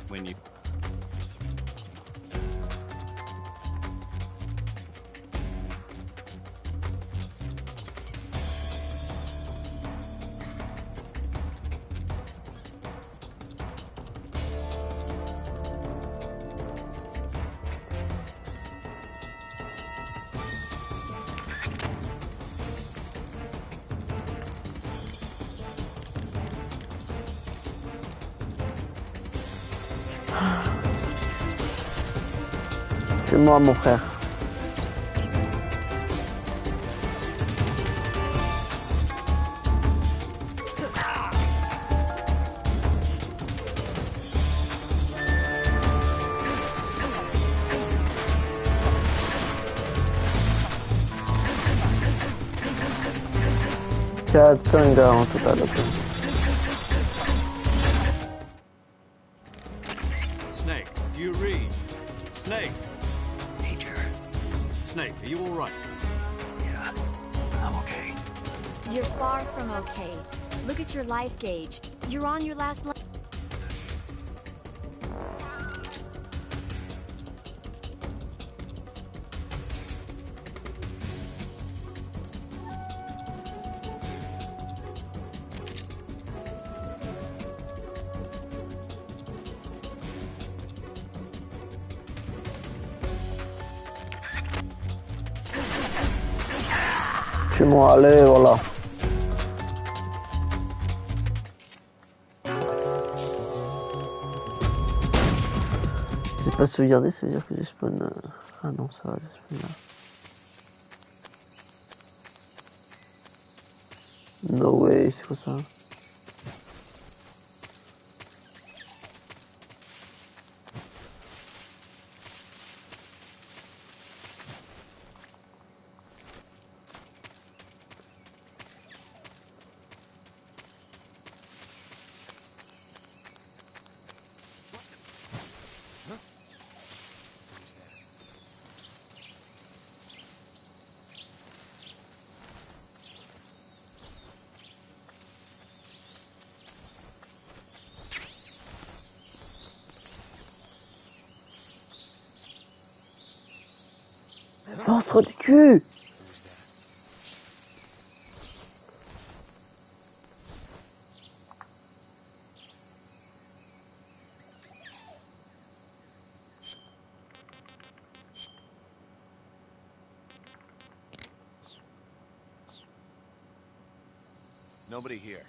When you... C'est moi, mon frère. Quatre, 5 gars en total. Ok. Snake, do you read? Snake! Major, Snake, are you all right? yeah, I'm okay. You're far from okay. Look at your life gauge. You're on your last leg. Chez moi, allez, voilà. J'ai pas sauvegardé, ça veut dire que j'ai spawn. Ah non, ça va, j'ai spawn là. No way, c'est quoi ça? Monstre du cul! Nobody here.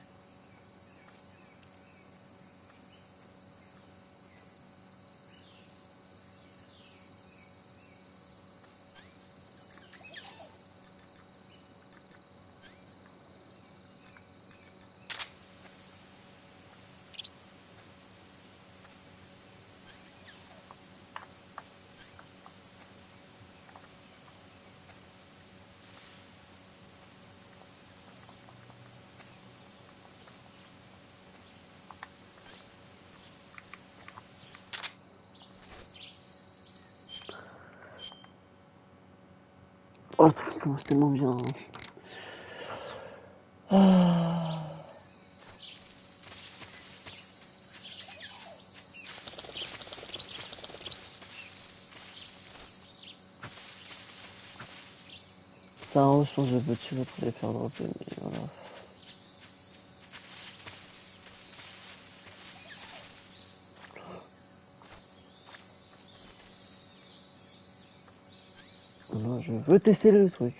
Oh, le truc commence tellement bien. Ah. Ça en haut, je pense que je peux tuer pour les faire dropper, mais voilà. Non, je veux tester le truc.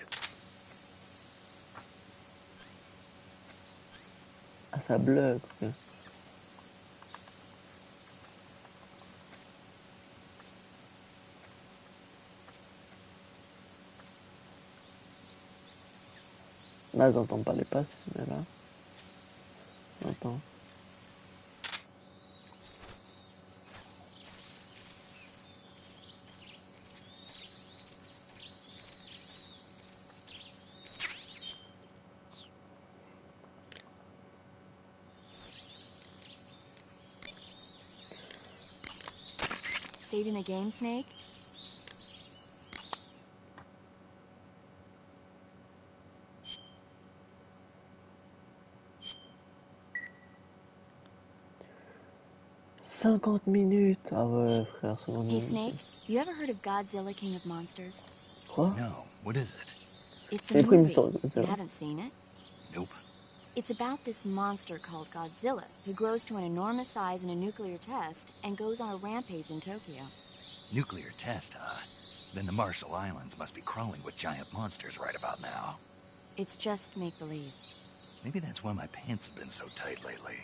Ah, ça bloque, ok. Là, j'entends pas les passes, mais là, j'entends. Saving the game, Snake? « 50 minutes! Ah ouais, frère, 50 Hey, minutes. Snake, you ever heard of Godzilla, King of Monsters? Quoi? No, what is it? It's a C'est les premiers movie. sur You Godzilla. haven't seen it? Nope. It's about this monster called Godzilla, who grows to an enormous size in a nuclear test and goes on a rampage in Tokyo. Nuclear test, huh? Then the Marshall Islands must be crawling with giant monsters right about now. It's just make-believe. Maybe that's why my pants have been so tight lately.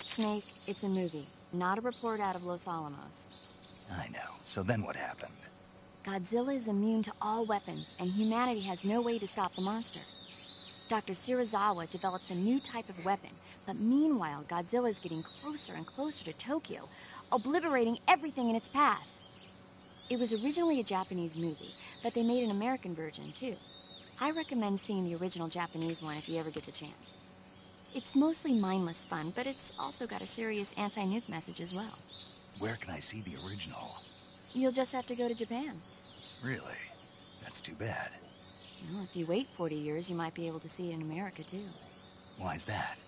Snake, it's a movie, not a report out of Los Alamos. I know. So then what happened? Godzilla is immune to all weapons, and humanity has no way to stop the monster. Dr. Shirazawa develops a new type of weapon, but meanwhile, Godzilla is getting closer and closer to Tokyo, obliterating everything in its path. It was originally a Japanese movie, but they made an American version, too. I recommend seeing the original Japanese one if you ever get the chance. It's mostly mindless fun, but it's also got a serious anti-nuke message as well. Where can I see the original? You'll just have to go to Japan. Really? That's too bad. Well, if you wait 40 years, you might be able to see it in America, too. Why's that?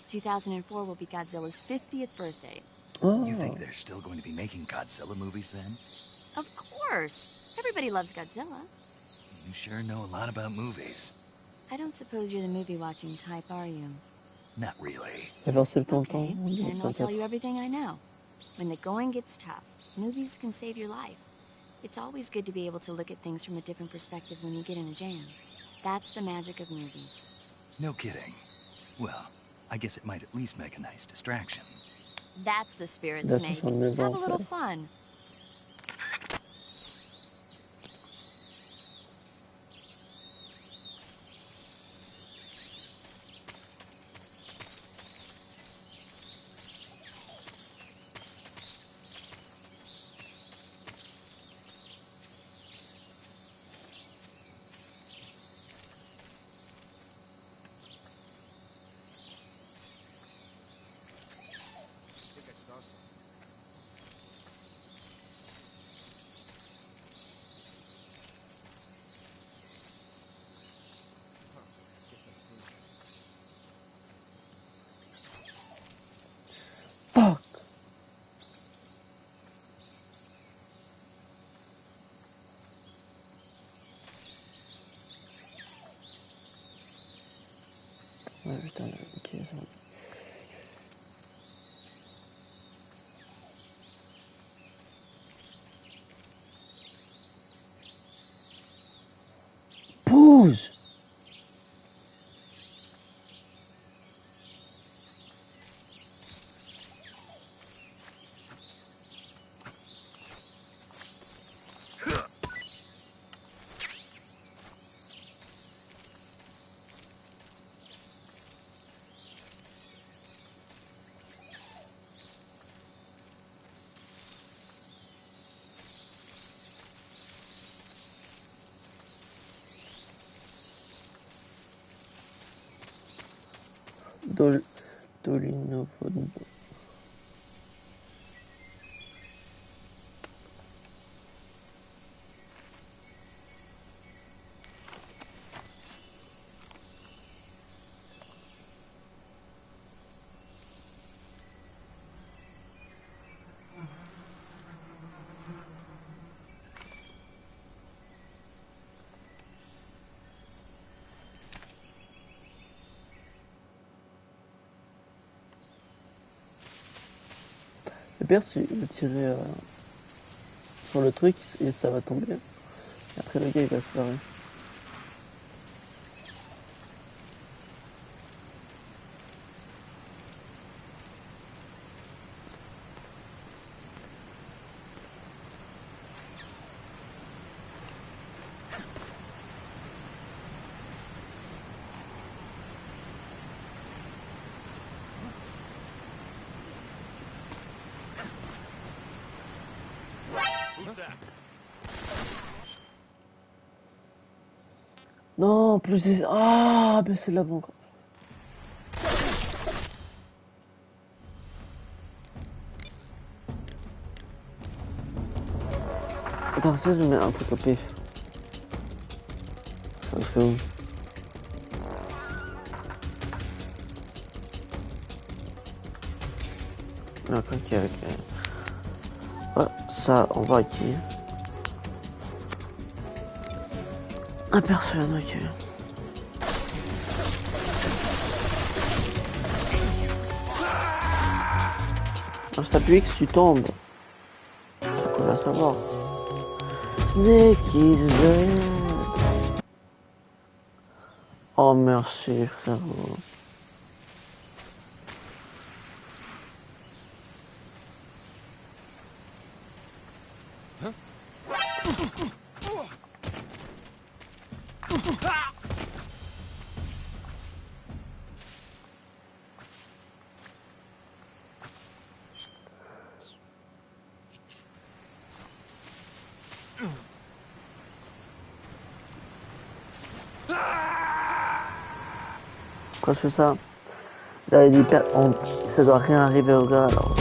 2004 will be Godzilla's 50th birthday. Oh. You think they're still going to be making Godzilla movies then? Of course! Everybody loves Godzilla. You sure know a lot about movies. I don't suppose you're the movie-watching type, are you? Not really. Vers 70 ans. Okay, then I'll tell you everything I know. When the going gets tough, movies can save your life. It's always good to be able to look at things from a different perspective when you get in a jam. That's the magic of movies. No kidding. Well, I guess it might at least make a nice distraction. That's the spirit, That's Snake. on the Have a little ball, fun. I think I saw something. Ouais, putain, ok, ça va. Bouge! Dolino. Le pire, c'est de tirer sur le truc et ça va tomber. Et après, le gars, il va se barrer. Non, plus c'est... Ah, mais c'est la banque. Attends, ça, je mets un truc au pif. Ça me fait où? Ah, ok, ok. Ouais, ça, on va ici. Un personne, ok. Non, si t'appuies X, tu tombes. C'est quoi à savoir? Snake is dead. Oh, merci, frérot. Pourquoi je fais ça? Là, il est hyper... Ça doit rien arriver au gars, alors...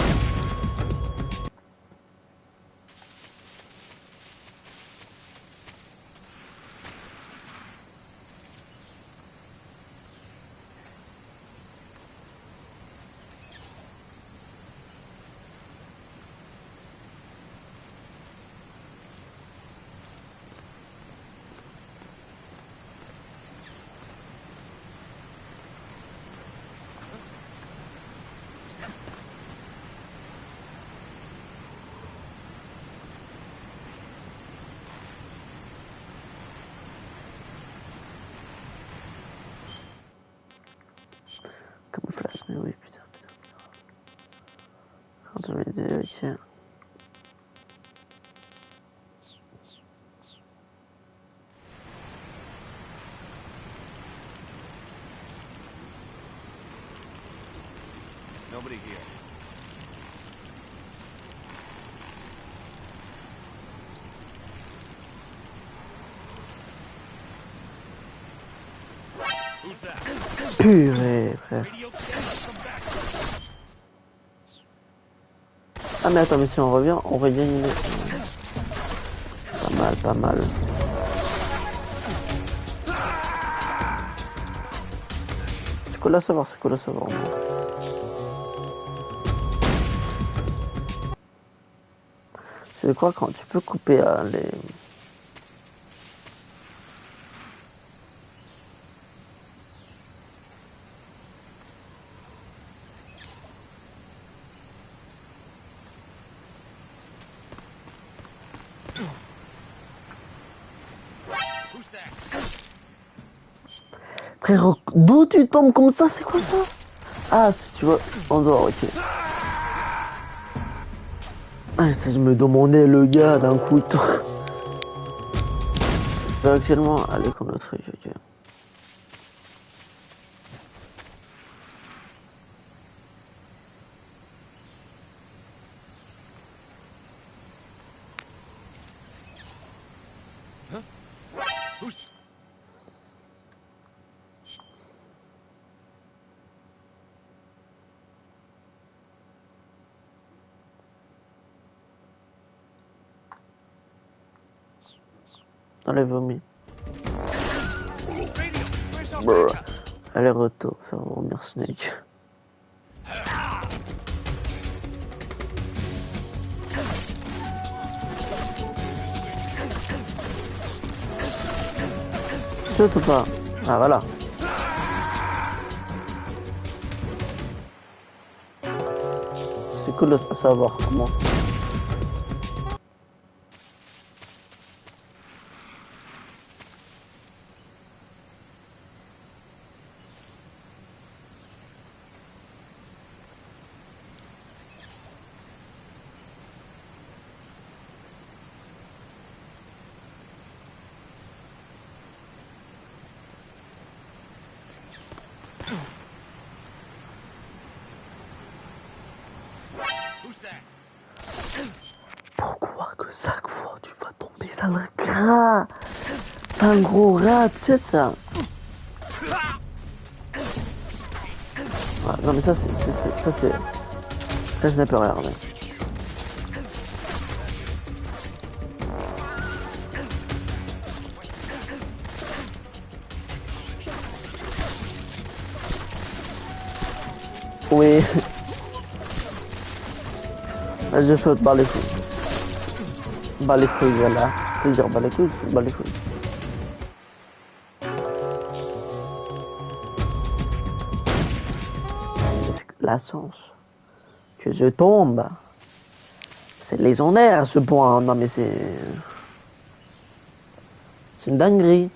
Camouflage, mais oui, putain. Quand on met des ok. Nobody here. Who's that? Purée, frère. Ah mais attends, mais si on revient, on va gagner. Pas mal, pas mal. C'est quoi la savoir, c'est quoi la savoir. Je crois quand tu peux couper les... Who's that? Frère, d'où tu tombes comme ça? C'est quoi ça? Ah, si tu vois, en dehors, ok. Ah, ça, je me demandais le gars d'un coup. Actuellement, allez, comme le truc, ok. Who's... Dans les vomis. Radio, where's our Brr. backup? Allez, retour, faire vomir Snake. Surtout pas. Ah, voilà. C'est cool de savoir comment. Who's that? Pourquoi que chaque fois tu vas tomber dans le gras? T'as un gros rat, tu sais de ça? Ah, non mais ça c'est... Ça je n'ai pas regardé. Oui. Vas-y, je saute, bas les couilles. Bas les couilles, voilà. Je veux dire, bas les couilles, bas les couilles. La chance que je tombe, c'est légendaire ce point. Non mais c'est une dinguerie.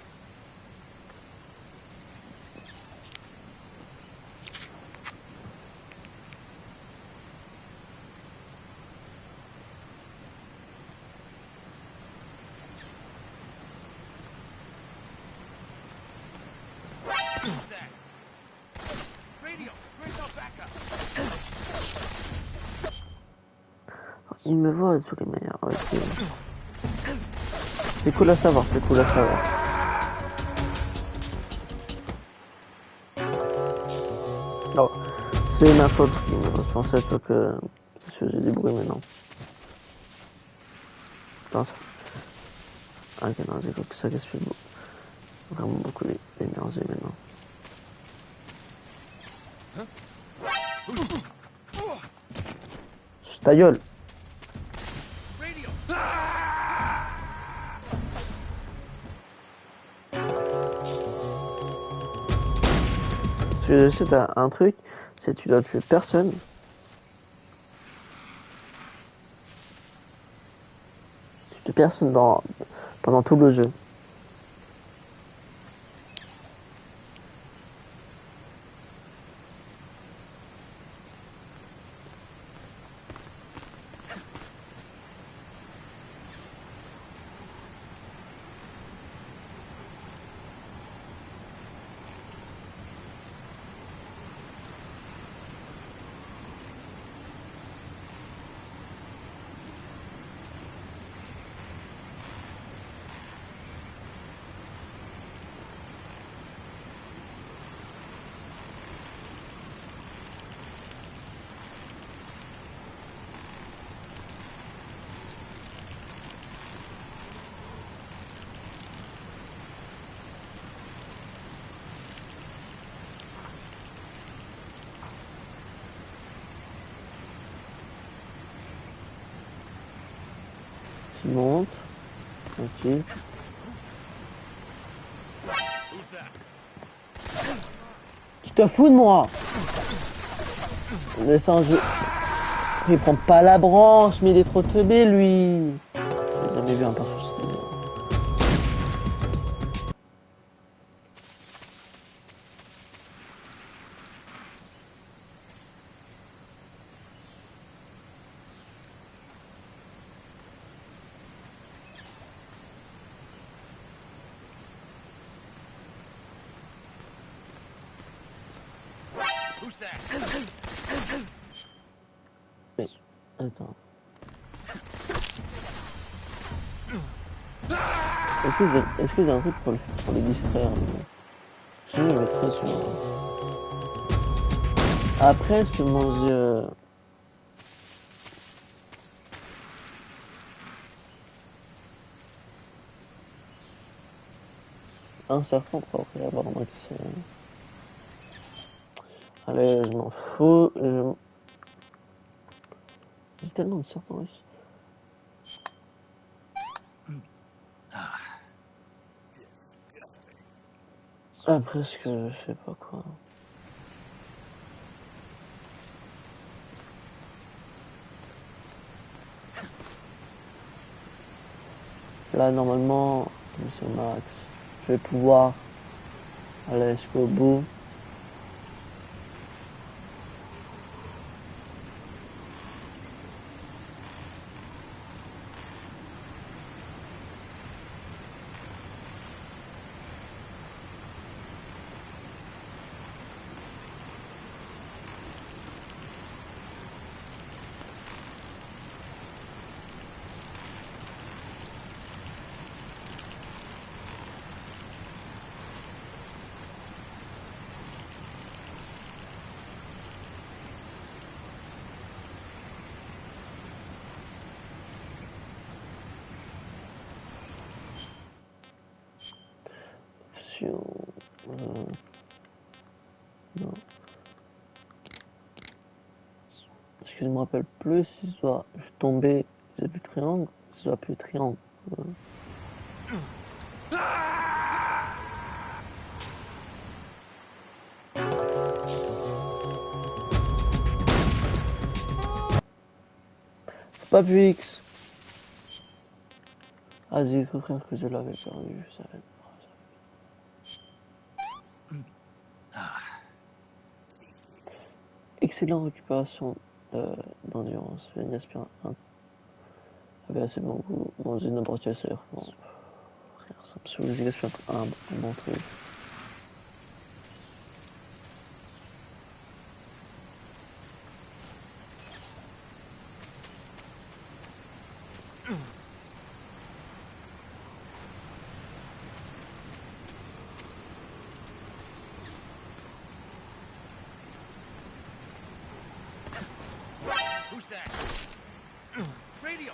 Who's that? Radio, where's our backup? Il me voit de toutes les manières. Ouais, c'est cool à savoir, c'est cool à savoir. Non, c'est ma faute. Je pensais que je faisais du bruit maintenant. Attends. Ah, ok, non, j'ai cru que ça casse vraiment beaucoup d'énergie maintenant. Chut, ta gueule. Radio! Si je sais, t'as un truc, c'est que tu dois tuer personne. Tu tues personne pendant tout le jeu. Tu montes. Ok. Who's that? Tu te fous de moi? Le singe. Il prend pas la branche, mais il est trop teubé lui. ai vu un perso. Who's that? Mais, attends. Est-ce que j'ai un truc pour les distraire? Je me mettrai sur... Après, est-ce que manger... un serpent pour après avoir un max... Allez, je m'en fous. J'ai tellement de serpents ici. Après, ce que je sais pas quoi. Là, normalement, comme c'est max, je vais pouvoir aller jusqu'au bout. Non. Parce que je me rappelle plus si soit je suis tombé, j'ai plus triangle, si soit plus triangle. Pas plus X. Ah, j'ai cru que je l'avais perdu, ça va être... Excellente récupération d'endurance. Je viens d'aspirer un. Avait assez bon goût. Manger n'importe quel serre. Bon. Frère, ça me saoule. J'ai aspiré un bon truc. Who's that? Radio!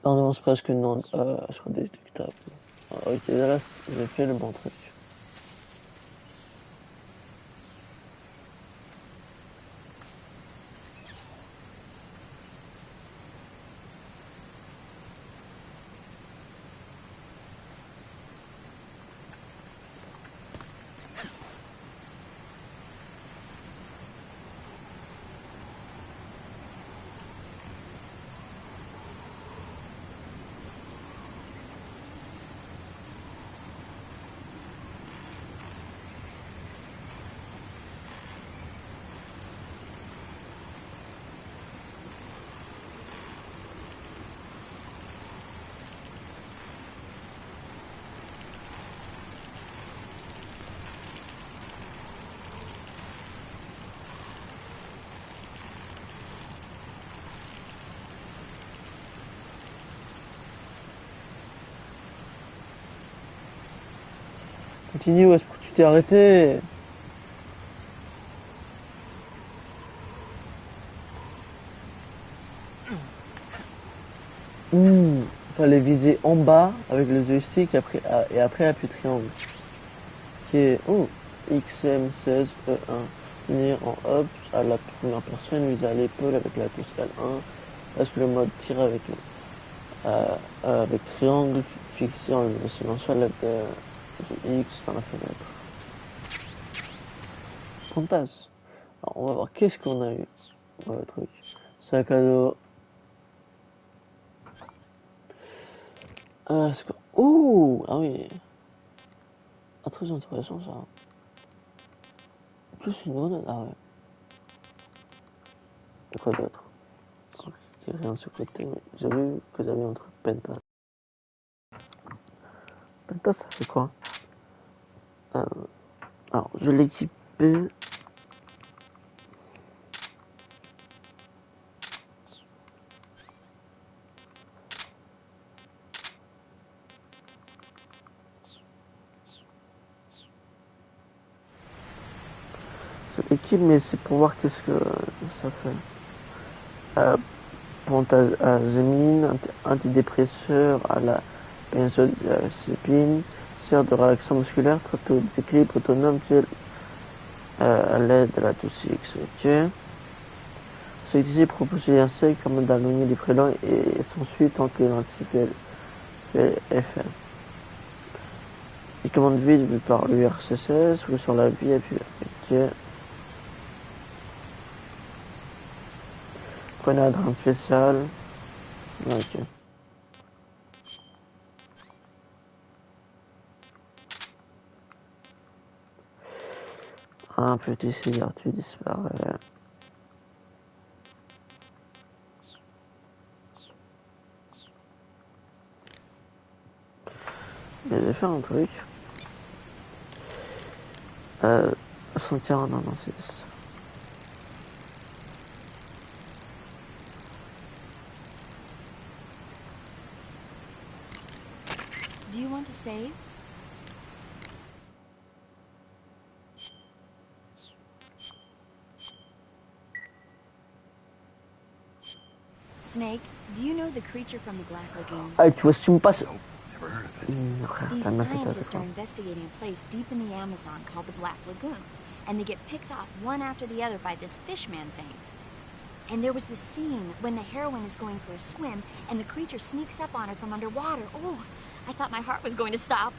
Tendance presque non, sera détectable. Ah, ok, là, j'ai fait le bon truc. Continue, où est-ce que tu t'es arrêté? Fallait viser en bas avec le joystick et après appuyer triangle. Ok, oh, XM16E1. finir en up à la première personne, viser à l'épaule avec la touche L1, parce que le mode tir avec triangle fixé en le silencieux à l'aide de X dans la fenêtre. Fantasme. Alors on va voir qu'est-ce qu'on a eu. Ouais, truc. Sac à dos. C'est quoi? Oh, ah oui. Ah, très intéressant ça. En plus une grenade. Ah ouais. Et quoi d'autre? Ok, rien de ce côté, mais j'ai vu que j'avais un truc Penta. Penta ça fait quoi? Alors je l'ai équipé. Je l'équipe, mais c'est pour voir qu'est-ce que ça fait. Pentazémine, antidépresseur à la benzodiazépine, sert de réaction musculaire, traite au déséquilibre autonome à l'aide de la toxique. Ok. C'est utilisé pour pousser l'insecte comme d'éloigner les prélats et s'ensuit tant que l'anticipe fait effet. Les commandes vides vues par l'URSS ou sur la vie appuyée. Ok. Grenade spéciale. Ok. Un petit cigarette disparaît. Mais j'ai fait un truc. 140, non, c'est... Do you want to save? Snake, do you know the creature from the Black Lagoon? Ah, tu vois, si tu me passes... Nope, never heard of it. Frère, These ça m'a fait ça, scientists c'est are quoi? investigating a place deep in the Amazon called the Black Lagoon, and they get picked off one after the other by this fishman thing. And there was this scene when the heroine is going for a swim, and the creature sneaks up on her from underwater. Oh, I thought my heart was going to stop.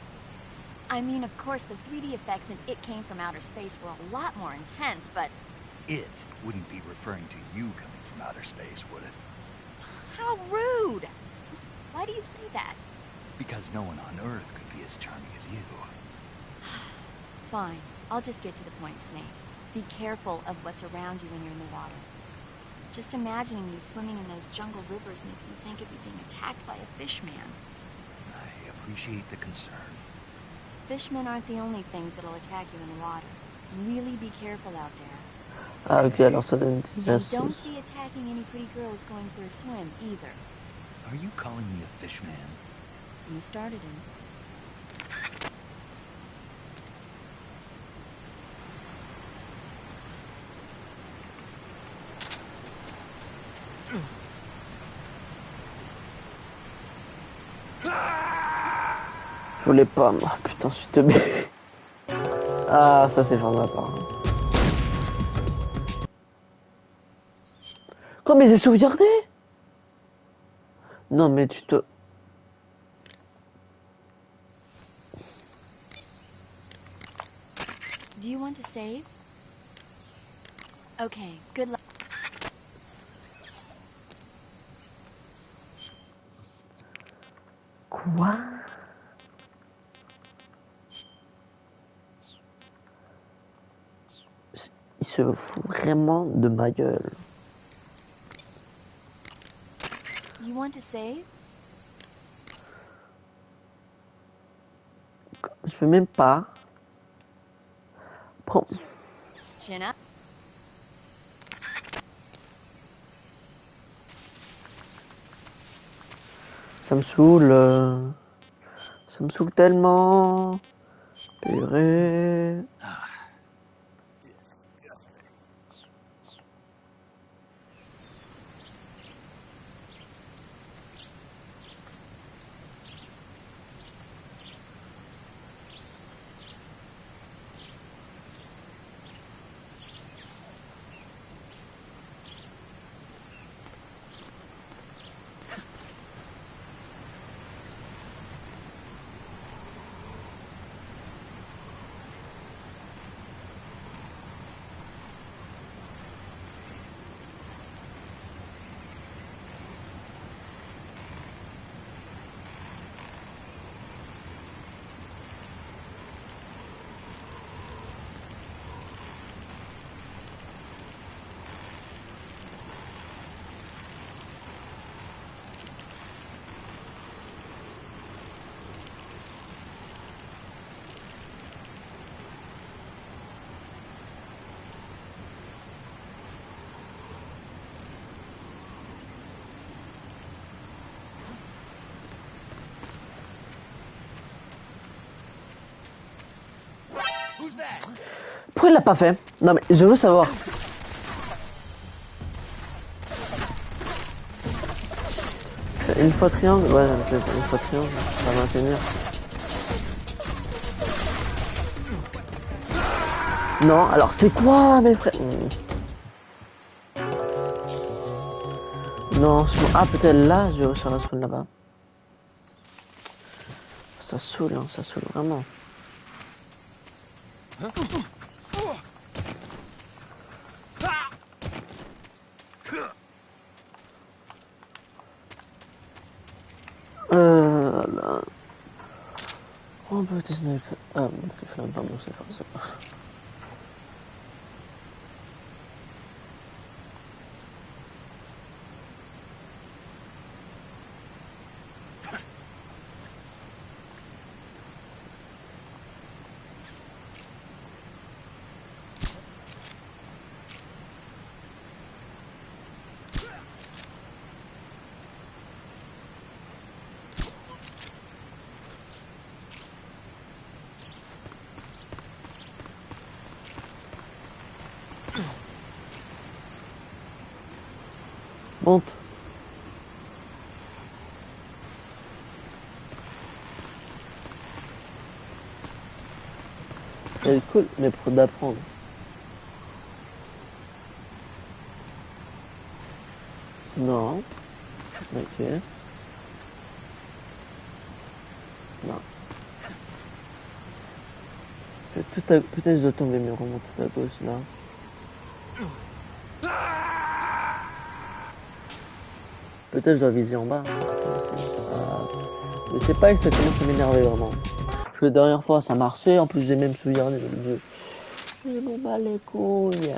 I mean, of course, the 3D effects in It Came from Outer Space were a lot more intense, but... It wouldn't be referring to you coming from outer space, would it? How rude! Why do you say that? Because no one on Earth could be as charming as you. Fine. I'll just get to the point, Snake. Be careful of what's around you when you're in the water. Just imagining you swimming in those jungle rivers makes me think of you being attacked by a fishman. I appreciate the concern. Fishmen aren't the only things that'll attack you in the water. Really be careful out there. Ah, ok, alors ça donne des And astuces. don't be attacking any pretty girls going for a swim, either. Are you calling me a fish man? You started it. Je voulais pas, moi. Putain, je suis teubé. Ah, ça c'est vraiment part. Quoi, mais j'ai sauvegardé? Non, mais tu te... Do you want to save? Okay, good luck. Quoi? Il se fout vraiment de ma gueule. You want to save? Je peux même pas. Prends. Chin up. Ça me saoule. Ça me saoule tellement. Purée. Who's that? Pourquoi il l'a pas fait? Non mais je veux savoir. Une fois triangle, ouais, une fois triangle, ça va maintenir. Non, alors c'est quoi mes frères? Non, ah peut-être là, je vais réussir à la spawn là-bas. Ça saoule, hein, ça saoule vraiment. Là. On peut des snipers. Ah, bon, c'est fait pardon, c'est fait ça. Monte. C'est cool, mais pour d'apprendre. Non. Ok. Non. Peut-être je dois tomber, mais remonte tout à gauche là. Peut-être je dois viser en bas. Je sais pas, et ça commence à m'énerver vraiment. Parce que la dernière fois ça marchait, en plus j'ai même sauvegardé le jeu. Je m'en bats les couilles.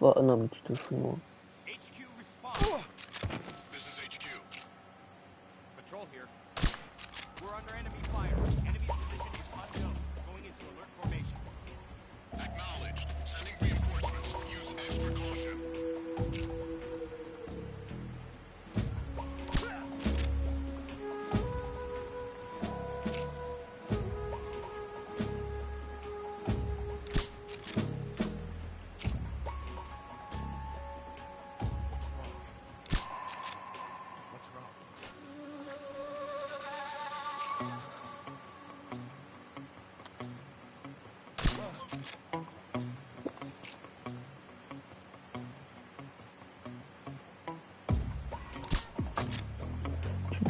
Oh non mais tu te fous de moi. HQ response. This is HQ. Patrol here. We're under enemy fire. Enemy's position is unknown. Going into alert formation. Acknowledged. Sending reinforcements. Use extra caution.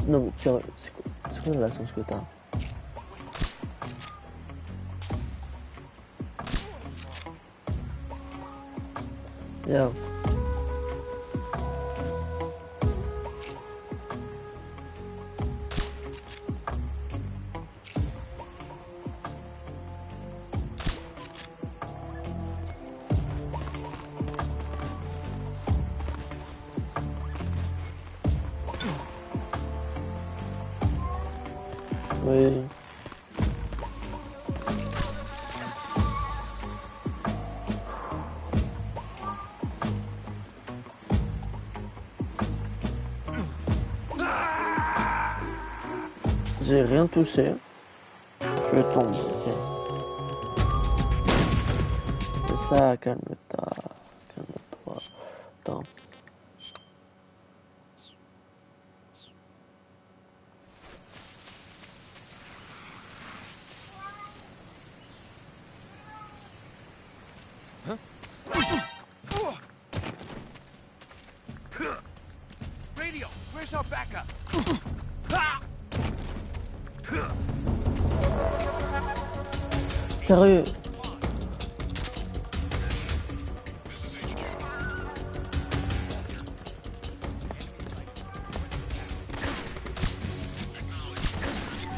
Non mais c'est quoi la sens que t'as? Yeah. Oui. J'ai rien touché. Je tombe. Ok. C'est ça, calme-toi. Calme-toi. Attends. Radio, where's our backup? Sérieux? This is HQ.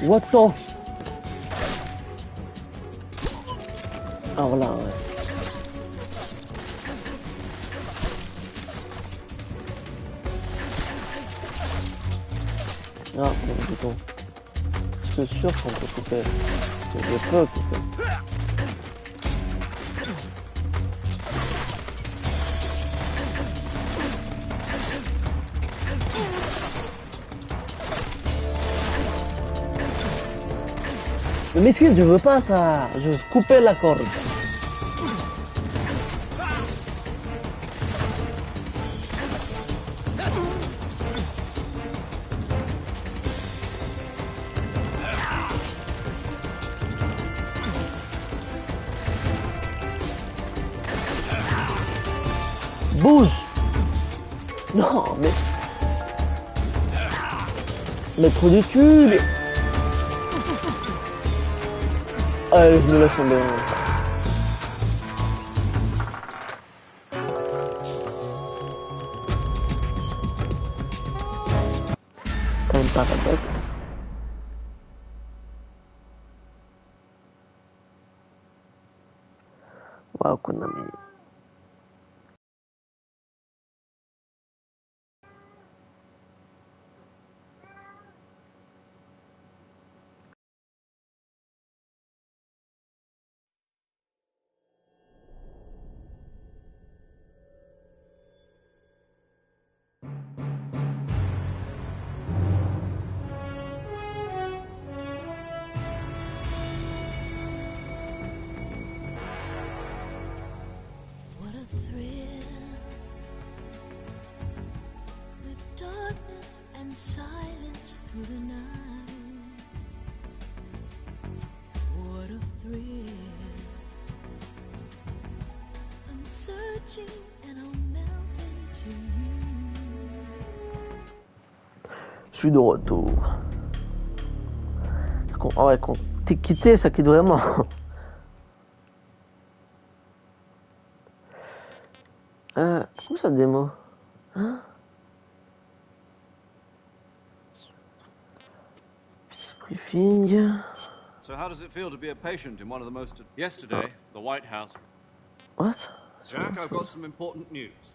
What the? Ah voilà, ouais. Ah, bon, du coup. Je suis sûr qu'on peut couper. Je peux couper. Le mesquite, je veux pas ça. Je veux couper la corde. Bouge. Non, mais... Mais trop de cul. Allez, je me laisse tomber. Un paradoxe. Waouh, Konami. What a thrill, with darkness and silence through the night. What a thrill, I'm searching and I'll melt into you. Je suis de retour. Ah ouais, quand t'es quitté, ça quitte vraiment. Comment ça démo? Hein? Briefing. So how does it feel to be a patient in one of the most... Yesterday, the White House... What? Jack, I've got some important news.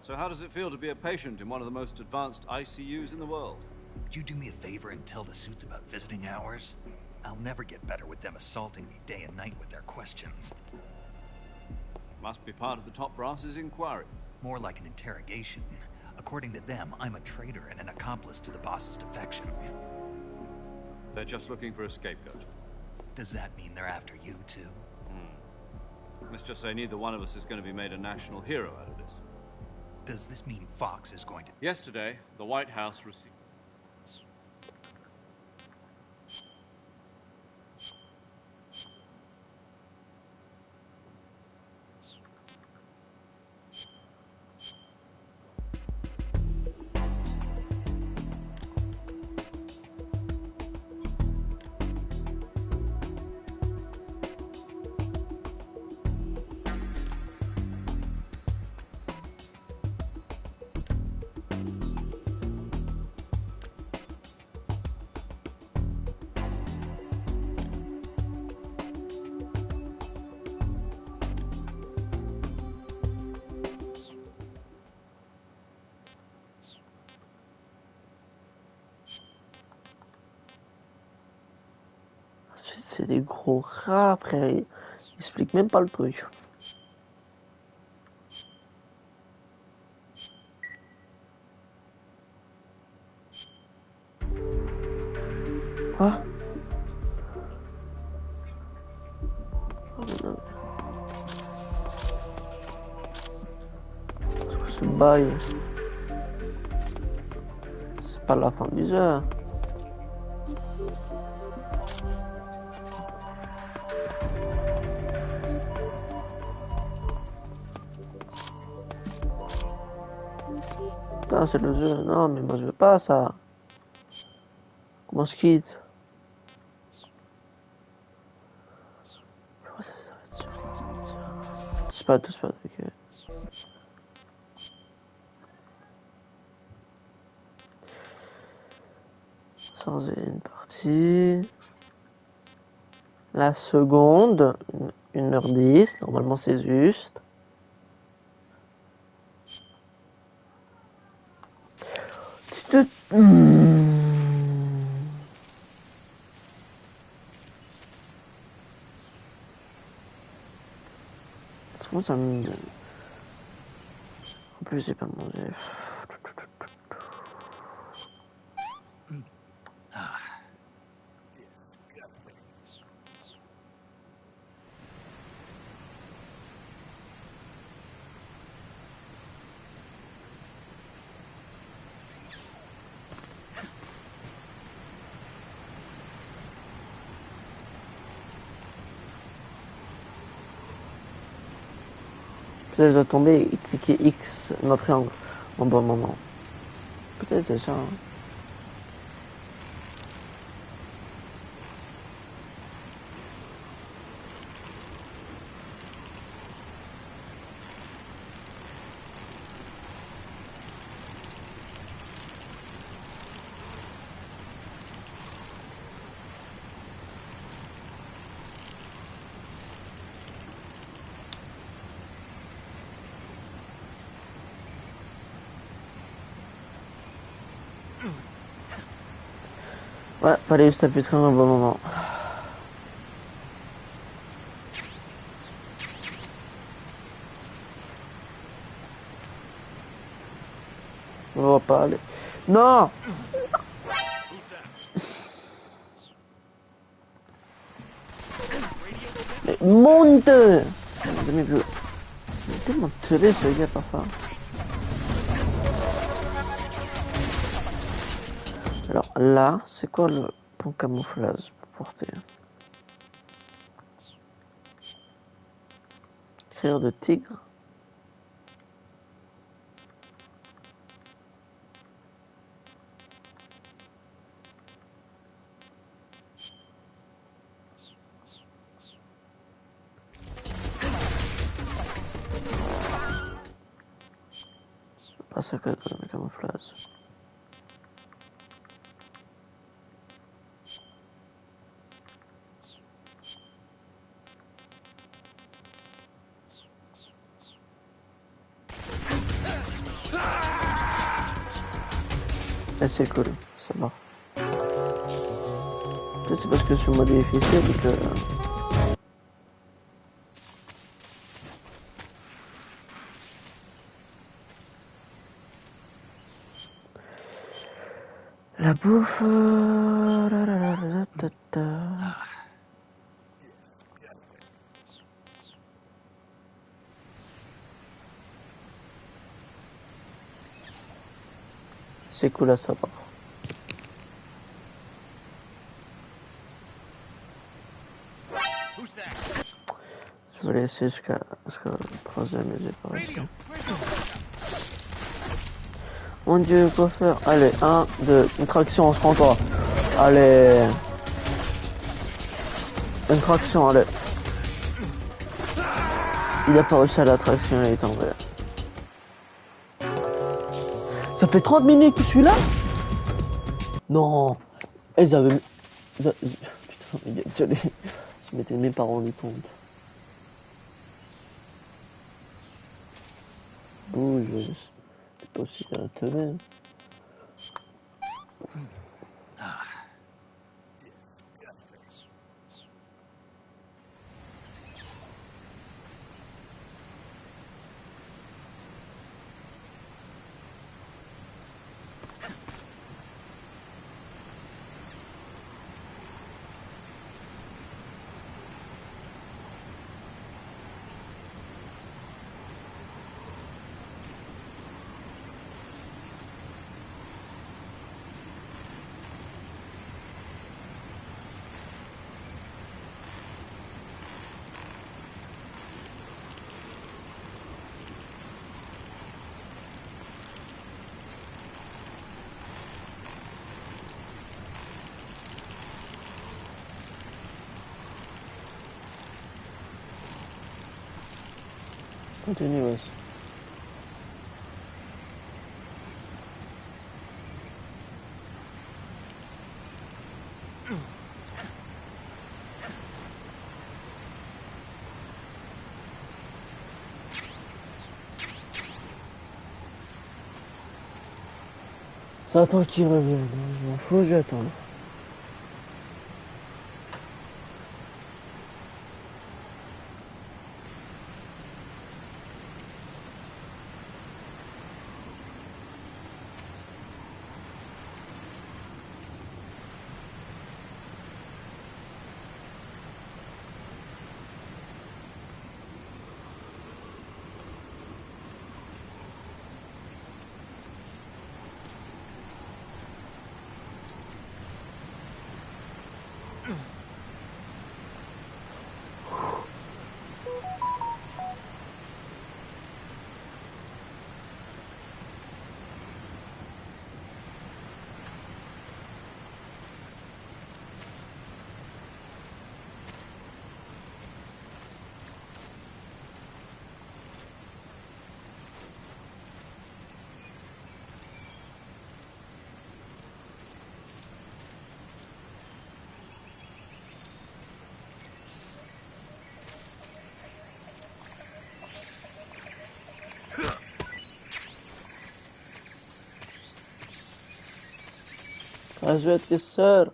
So how does it feel to be a patient in one of the most advanced ICUs in the world? Would you do me a favor and tell the suits about visiting hours? I'll never get better with them assaulting me day and night with their questions. Must be part of the top brass's inquiry. More like an interrogation. According to them, I'm a traitor and an accomplice to the boss's defection. They're just looking for a scapegoat. Does that mean they're after you, too? Let's just say neither one of us is going to be made a national hero out of this. Does this mean Fox is going to... Yesterday, the White House received... C'est des gros rats, après. Ils expliquent même pas le truc. Quoi? Oh, non. Ce bail. C'est pas la fin du jeu. Putain, c'est le jeu. Non, mais moi je veux pas ça. Comment je quitte? C'est pas tout, c'est pas ok. Changer une partie. La seconde, 1h10, normalement c'est juste. Comment ça me... En plus j'ai pas mangé. Peut-être je dois tomber et cliquer X, notre triangle, en bon moment. Peut-être c'est ça. Hein. Ouais, fallait juste appuyer très au bon moment. On va pas aller. Non! Mais monte! Jamais vu. Il est tellement teubé ce gars parfois. Alors là, c'est quoi le bon camouflage pour porter? Crieur de tigre. Pas ça que le camouflage. Et c'est cool, ça va. Peut-être c'est parce que sur mode difficile que... La bouffe... C'est cool à savoir. Je vais laisser jusqu'à le troisième et j'ai pas réussi. Mon dieu, quoi faire? Allez, 1, 2, une traction, on se rend quoi? Allez. Une traction, allez. Il a pas réussi à la traction, il est tombé. Ça fait 30 minutes que je suis là? Non. Ils avaient... Putain, mais désolé. Je m'étais même pas rendu compte. Bouge. C'est pas aussi bien teubé. Continue, ouais. J'attends qu'il revienne, je m'en fous, je vais attendre. je vais être seul.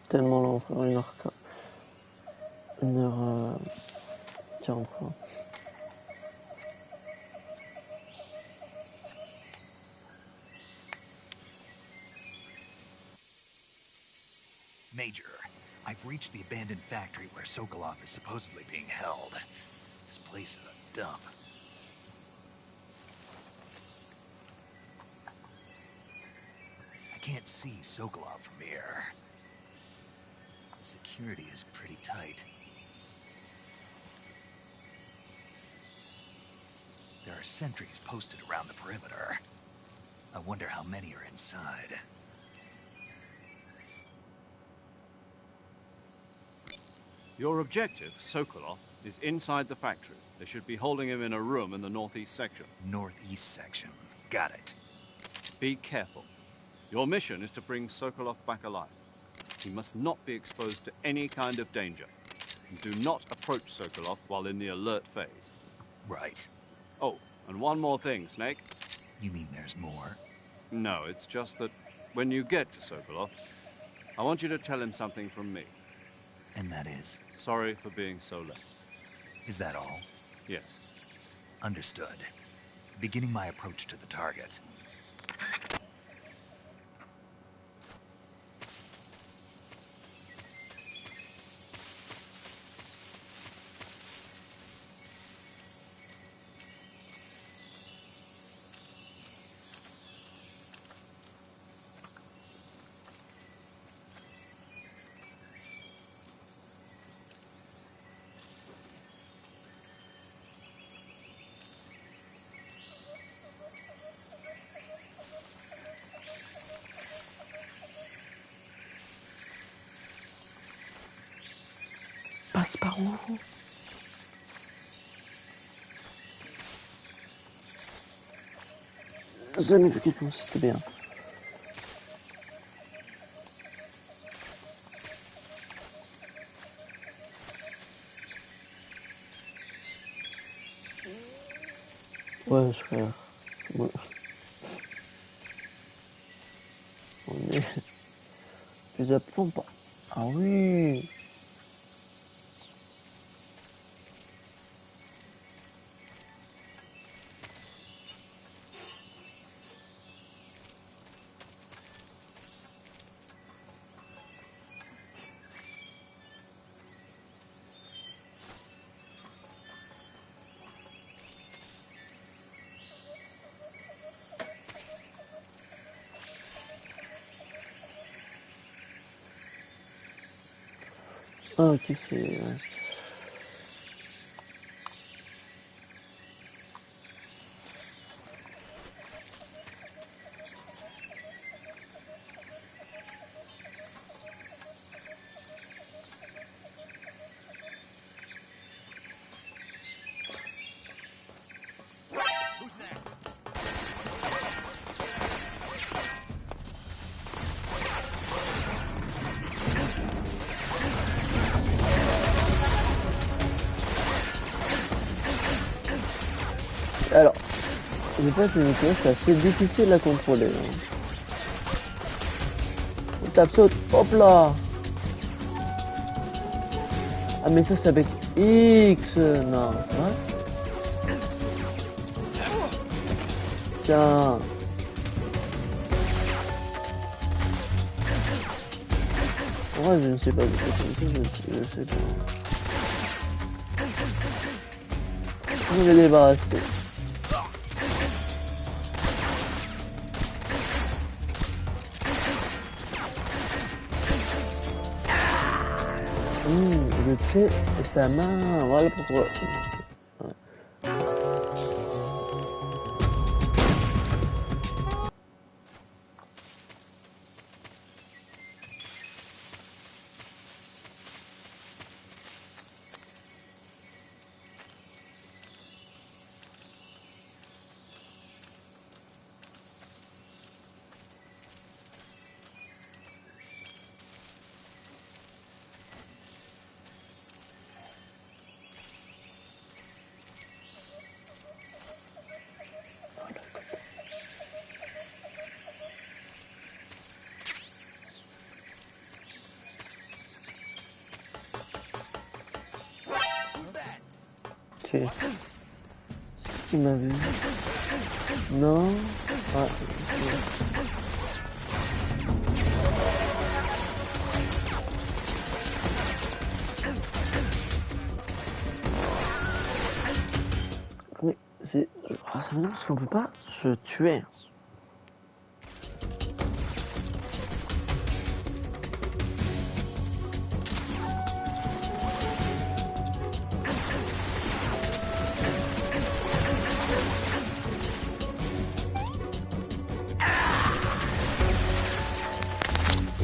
Tellement long, frère, 1h43. 1h43. Major, I've reached the abandoned factory where Sokolov is supposedly being held. This place is a dump. I can't see Sokolov from here. Security is pretty tight. There are sentries posted around the perimeter. I wonder how many are inside. Your objective, Sokolov, is inside the factory. They should be holding him in a room in the northeast section. Northeast section. Got it. Be careful. Your mission is to bring Sokolov back alive. He must not be exposed to any kind of danger. And do not approach Sokolov while in the alert phase. Right. Oh, and one more thing, Snake. You mean there's more? No, it's just that when you get to Sokolov, I want you to tell him something from me. And that is? Sorry for being so late. Is that all? Yes. Understood. Beginning my approach to the target. Passe par où? Jamais vu quelqu'un, c'était bien. Ouais, frère. Ouais. On est... Les appelons pas. Ah oui. Ah, ok, c'est... Ouais. Who's there? Alors, je pense que c'est assez difficile à contrôler. Hein. On tape, saute, hop là. Ah mais ça c'est avec X, non, hein. Tiens. Ouais, je ne sais pas, je sais pas. Je vais débarrasser. Le T et sa main, voilà pourquoi. Ouais. C'est qui m'a vu? Non. Ah, oui, c'est. Ah, c'est bien parce qu'on peut pas se tuer.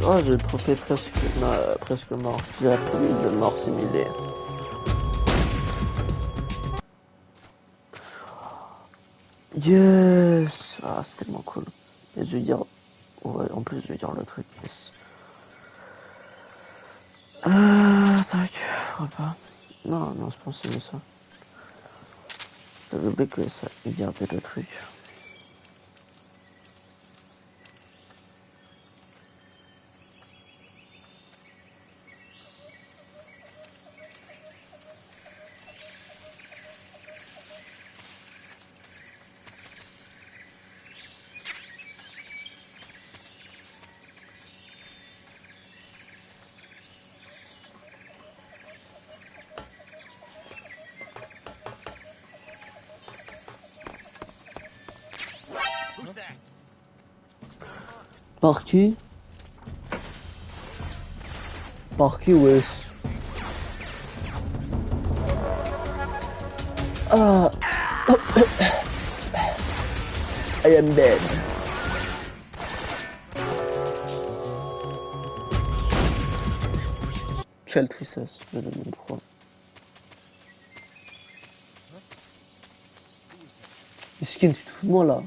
Oh, j'ai trophée presque mort. J'ai appris de mort simulée. Yes! Ah, c'est tellement cool. Et je vais dire... Ouais, en plus, je vais dire le truc. Yes. Tac. Je pas. Non, non, je pense que c'est ça. J'avais oublié que ça gardait le truc. Who's that? Par qui? Par qui, wesh? Ah! I am dead. Quelle tristesse, je donne mon froid. Skin, tu te fous de moi là?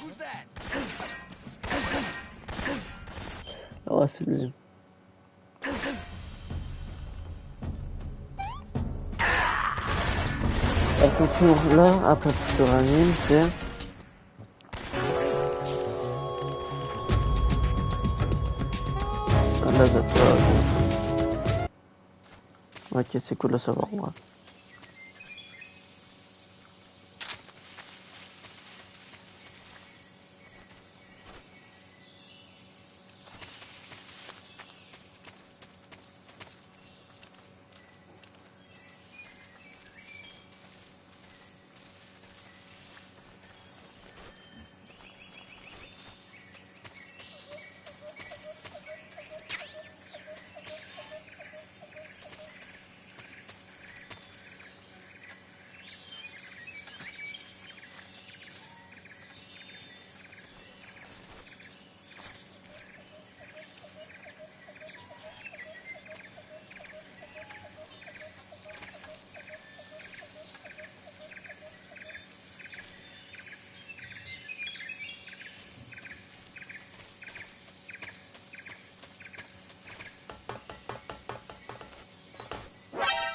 Who's that? Ah, c'est lui. Attention, là, après tu te ranimes, c'est... Là, ça peut... Ok, c'est cool de savoir, moi.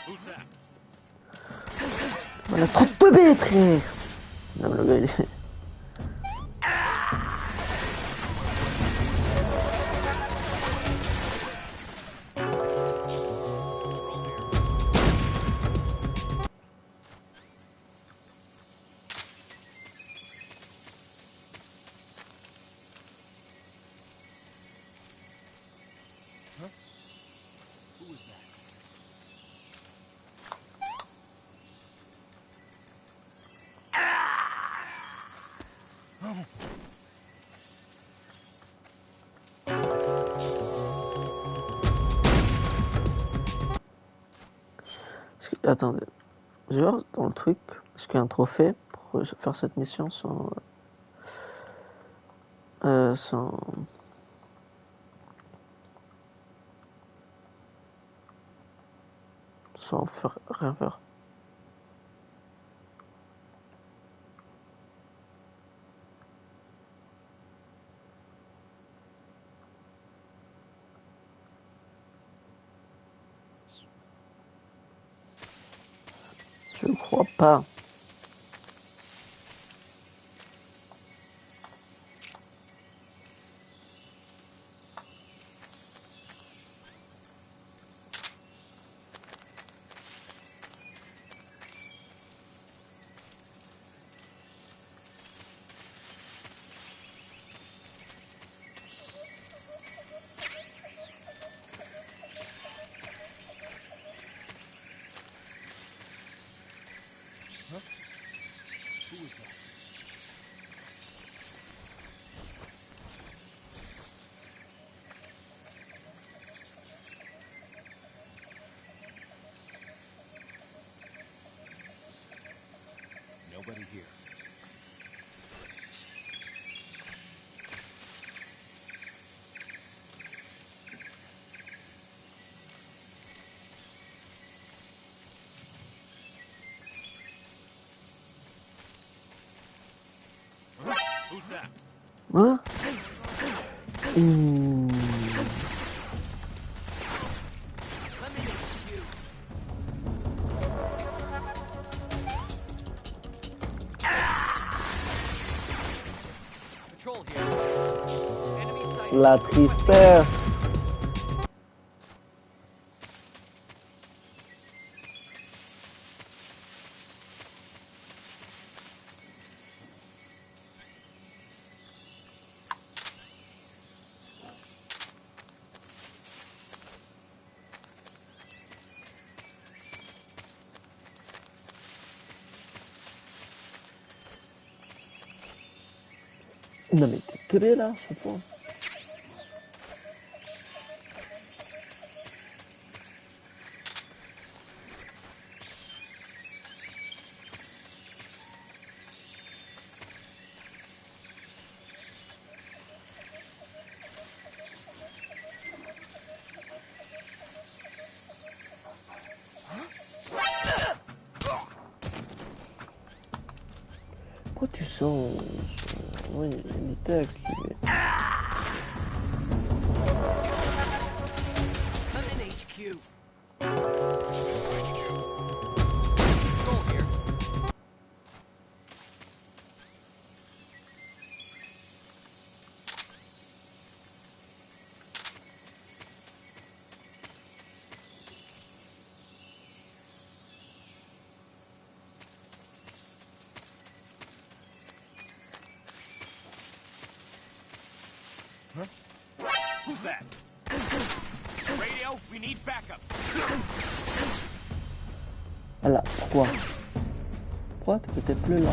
Who's that? On a trop de bébés, frère! Non, le gars, il est... Who was that? Attendez, je vais voir dans le truc, est-ce qu'il y a un trophée pour faire cette mission sans... sans... sans faire rien faire. te crois pas. Who was that? Nobody here. Who's that? Hein? Let me get you. Patrol here. Enemy sighted. La tristesse. Non mais t'es teubé là, ce point. Pourquoi tu sens... Oui, il était activé. I'm in HQ. Patrol here. Who's that? Radio, we need backup. Voilà, pourquoi? Pourquoi t'es peut-être plus là?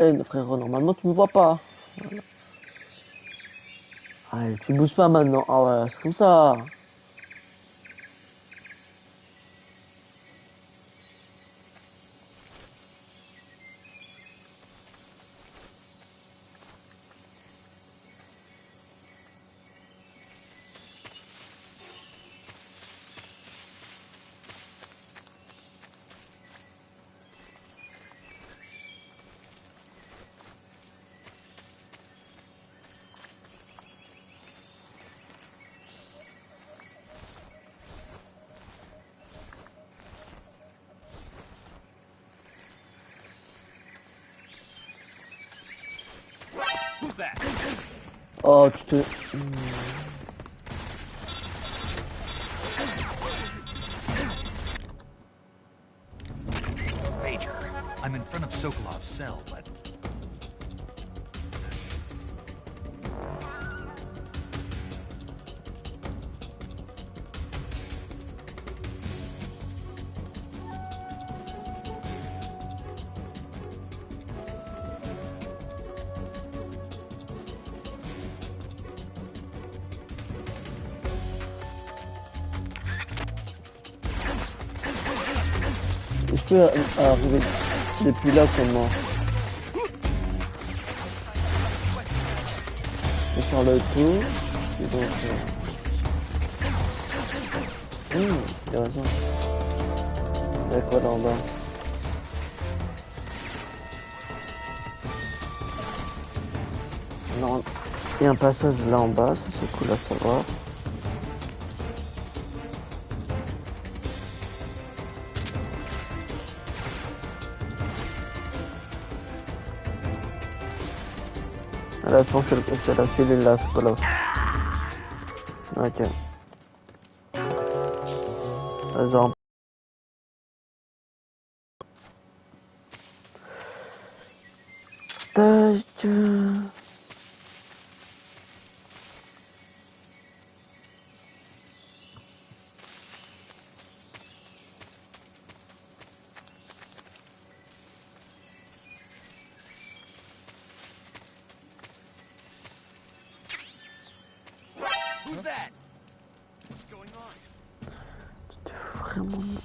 Eh frérot, normalement tu me vois pas. Voilà. Allez, tu bouges pas maintenant. Ah ouais, c'est comme ça. Who's that? Oh, tu te... I'm in front of Sokolov's cell, but... Je peux arriver depuis là comment? Je vais faire le tour. Et donc... il a raison. Il y a quoi là en bas? Non, il y a un passage là en bas, ça c'est cool à savoir. Là, je pense que c'est la cellule là, c'est pas là. Ok. Genre. Tac. Who's that? What's going on? Vraiment.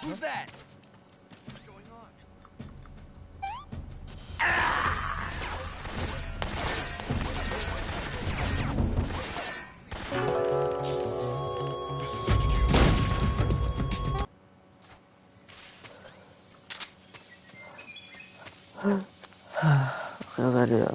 Who's that? What's going on? This is HQ. Rien d'aller là.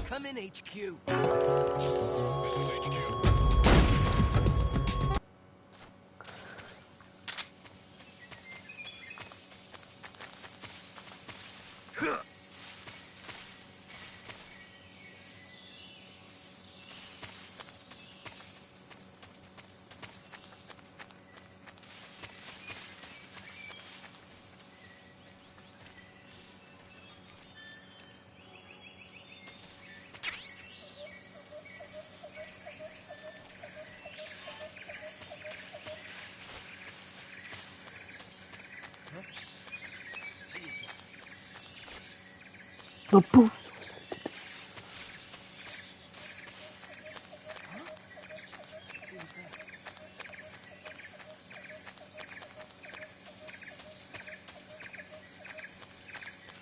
Come in, HQ. This is HQ. Oh, pouf.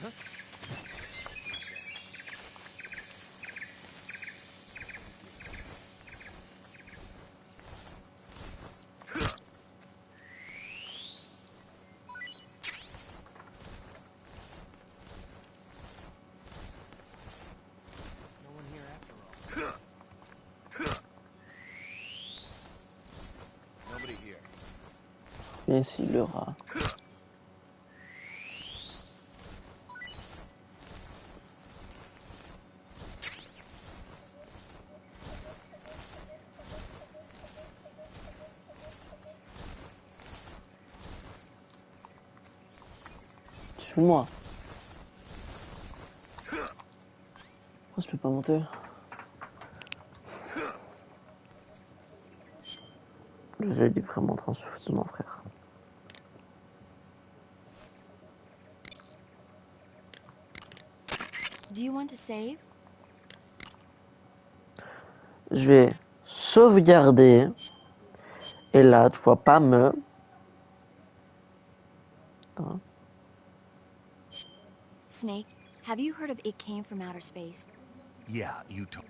No one here after all. Nobody here. Et si le rat. Suis-moi. Pourquoi je peux pas monter? Le jeu est vraiment en train de se foutre de mon frère. Do you want to save? Je vais sauvegarder. Et là, tu vois pas me... Attends. Snake, have you heard of It Came from Outer Space? Yeah, you told.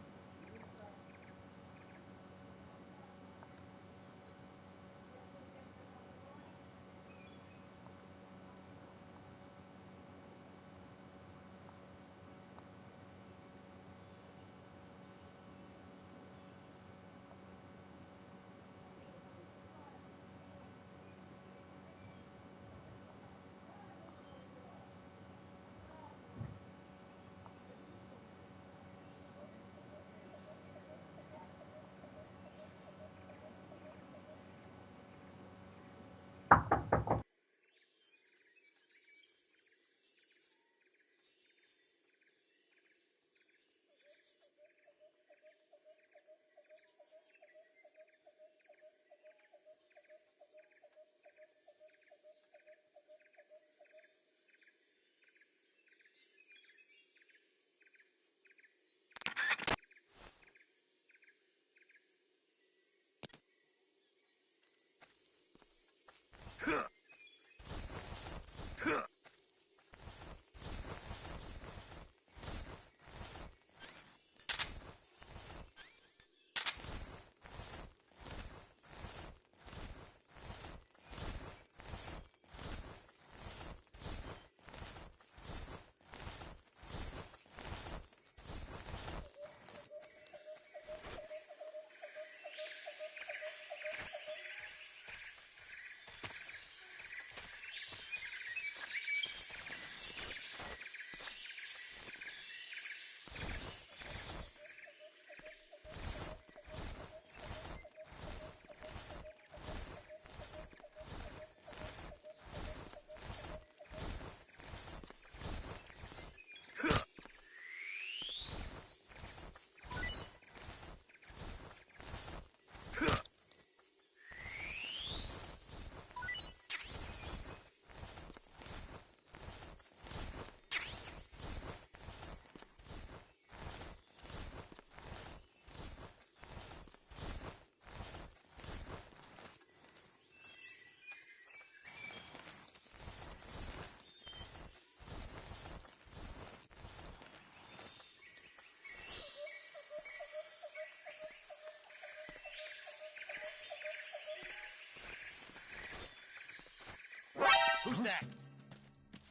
Who's that?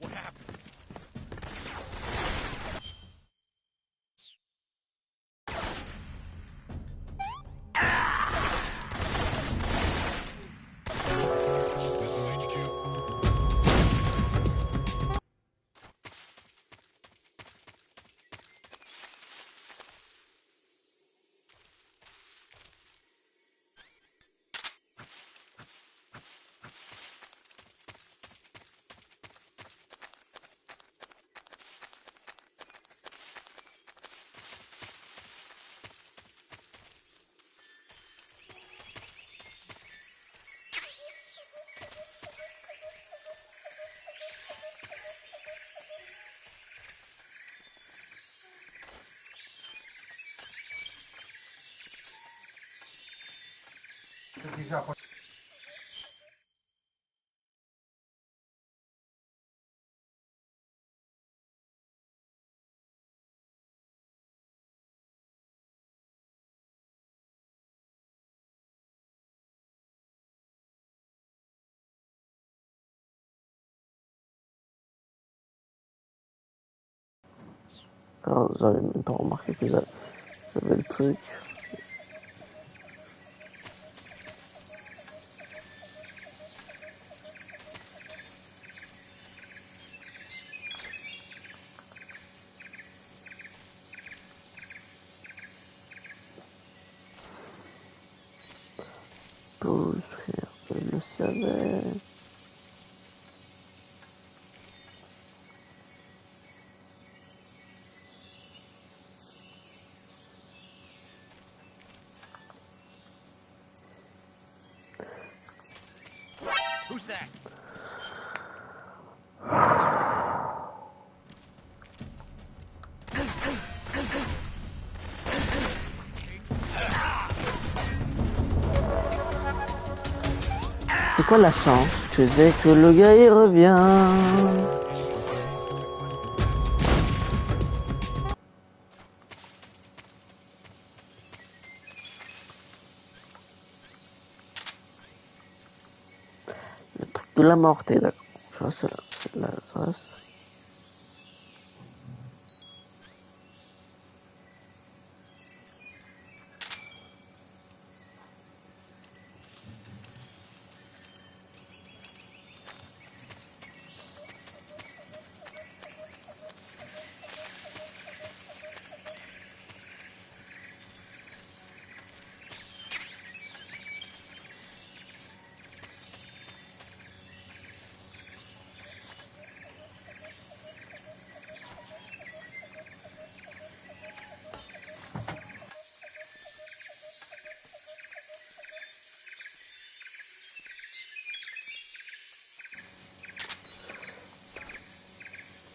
What happened? This is HQ. Alors, j'avais même pas remarqué que ça avait le truc. Pause, frère, je le savais. Who's that? C'est quoi la chance que j'ai que le gars il revient? Le truc de la mort, t'es d'accord? Je vois, c'est l'adresse.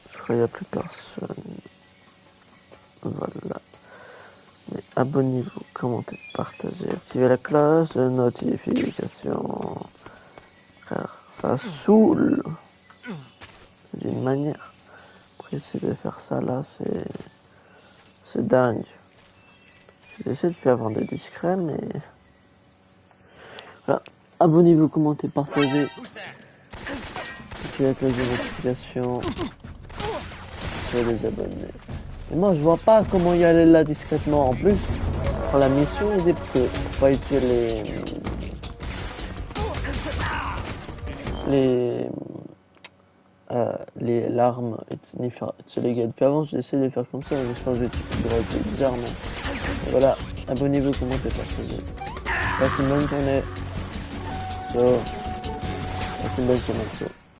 Je crois qu'il n'y a plus personne. Voilà. Mais abonnez-vous, commentez, partagez, activez la cloche de notification. Frère, ça saoule. D'une manière. Après, essayer de faire ça là, c'est dingue. J'ai essayé de faire des discrets, mais voilà. Abonnez-vous, commentez, partagez. Activez la cloche de notification. Soyez les abonnés. Et moi, je vois pas comment y aller là discrètement. En plus, pour la mission, il dit que faut pas utiliser l'arme et les gars. Depuis avant, j'ai essayé de les faire comme ça, mais je pense que j'aurais été bizarre, mais voilà. Abonnez-vous, commentez, partagez. Passez une bonne journée. Ciao. Passez une bonne journée. Ciao.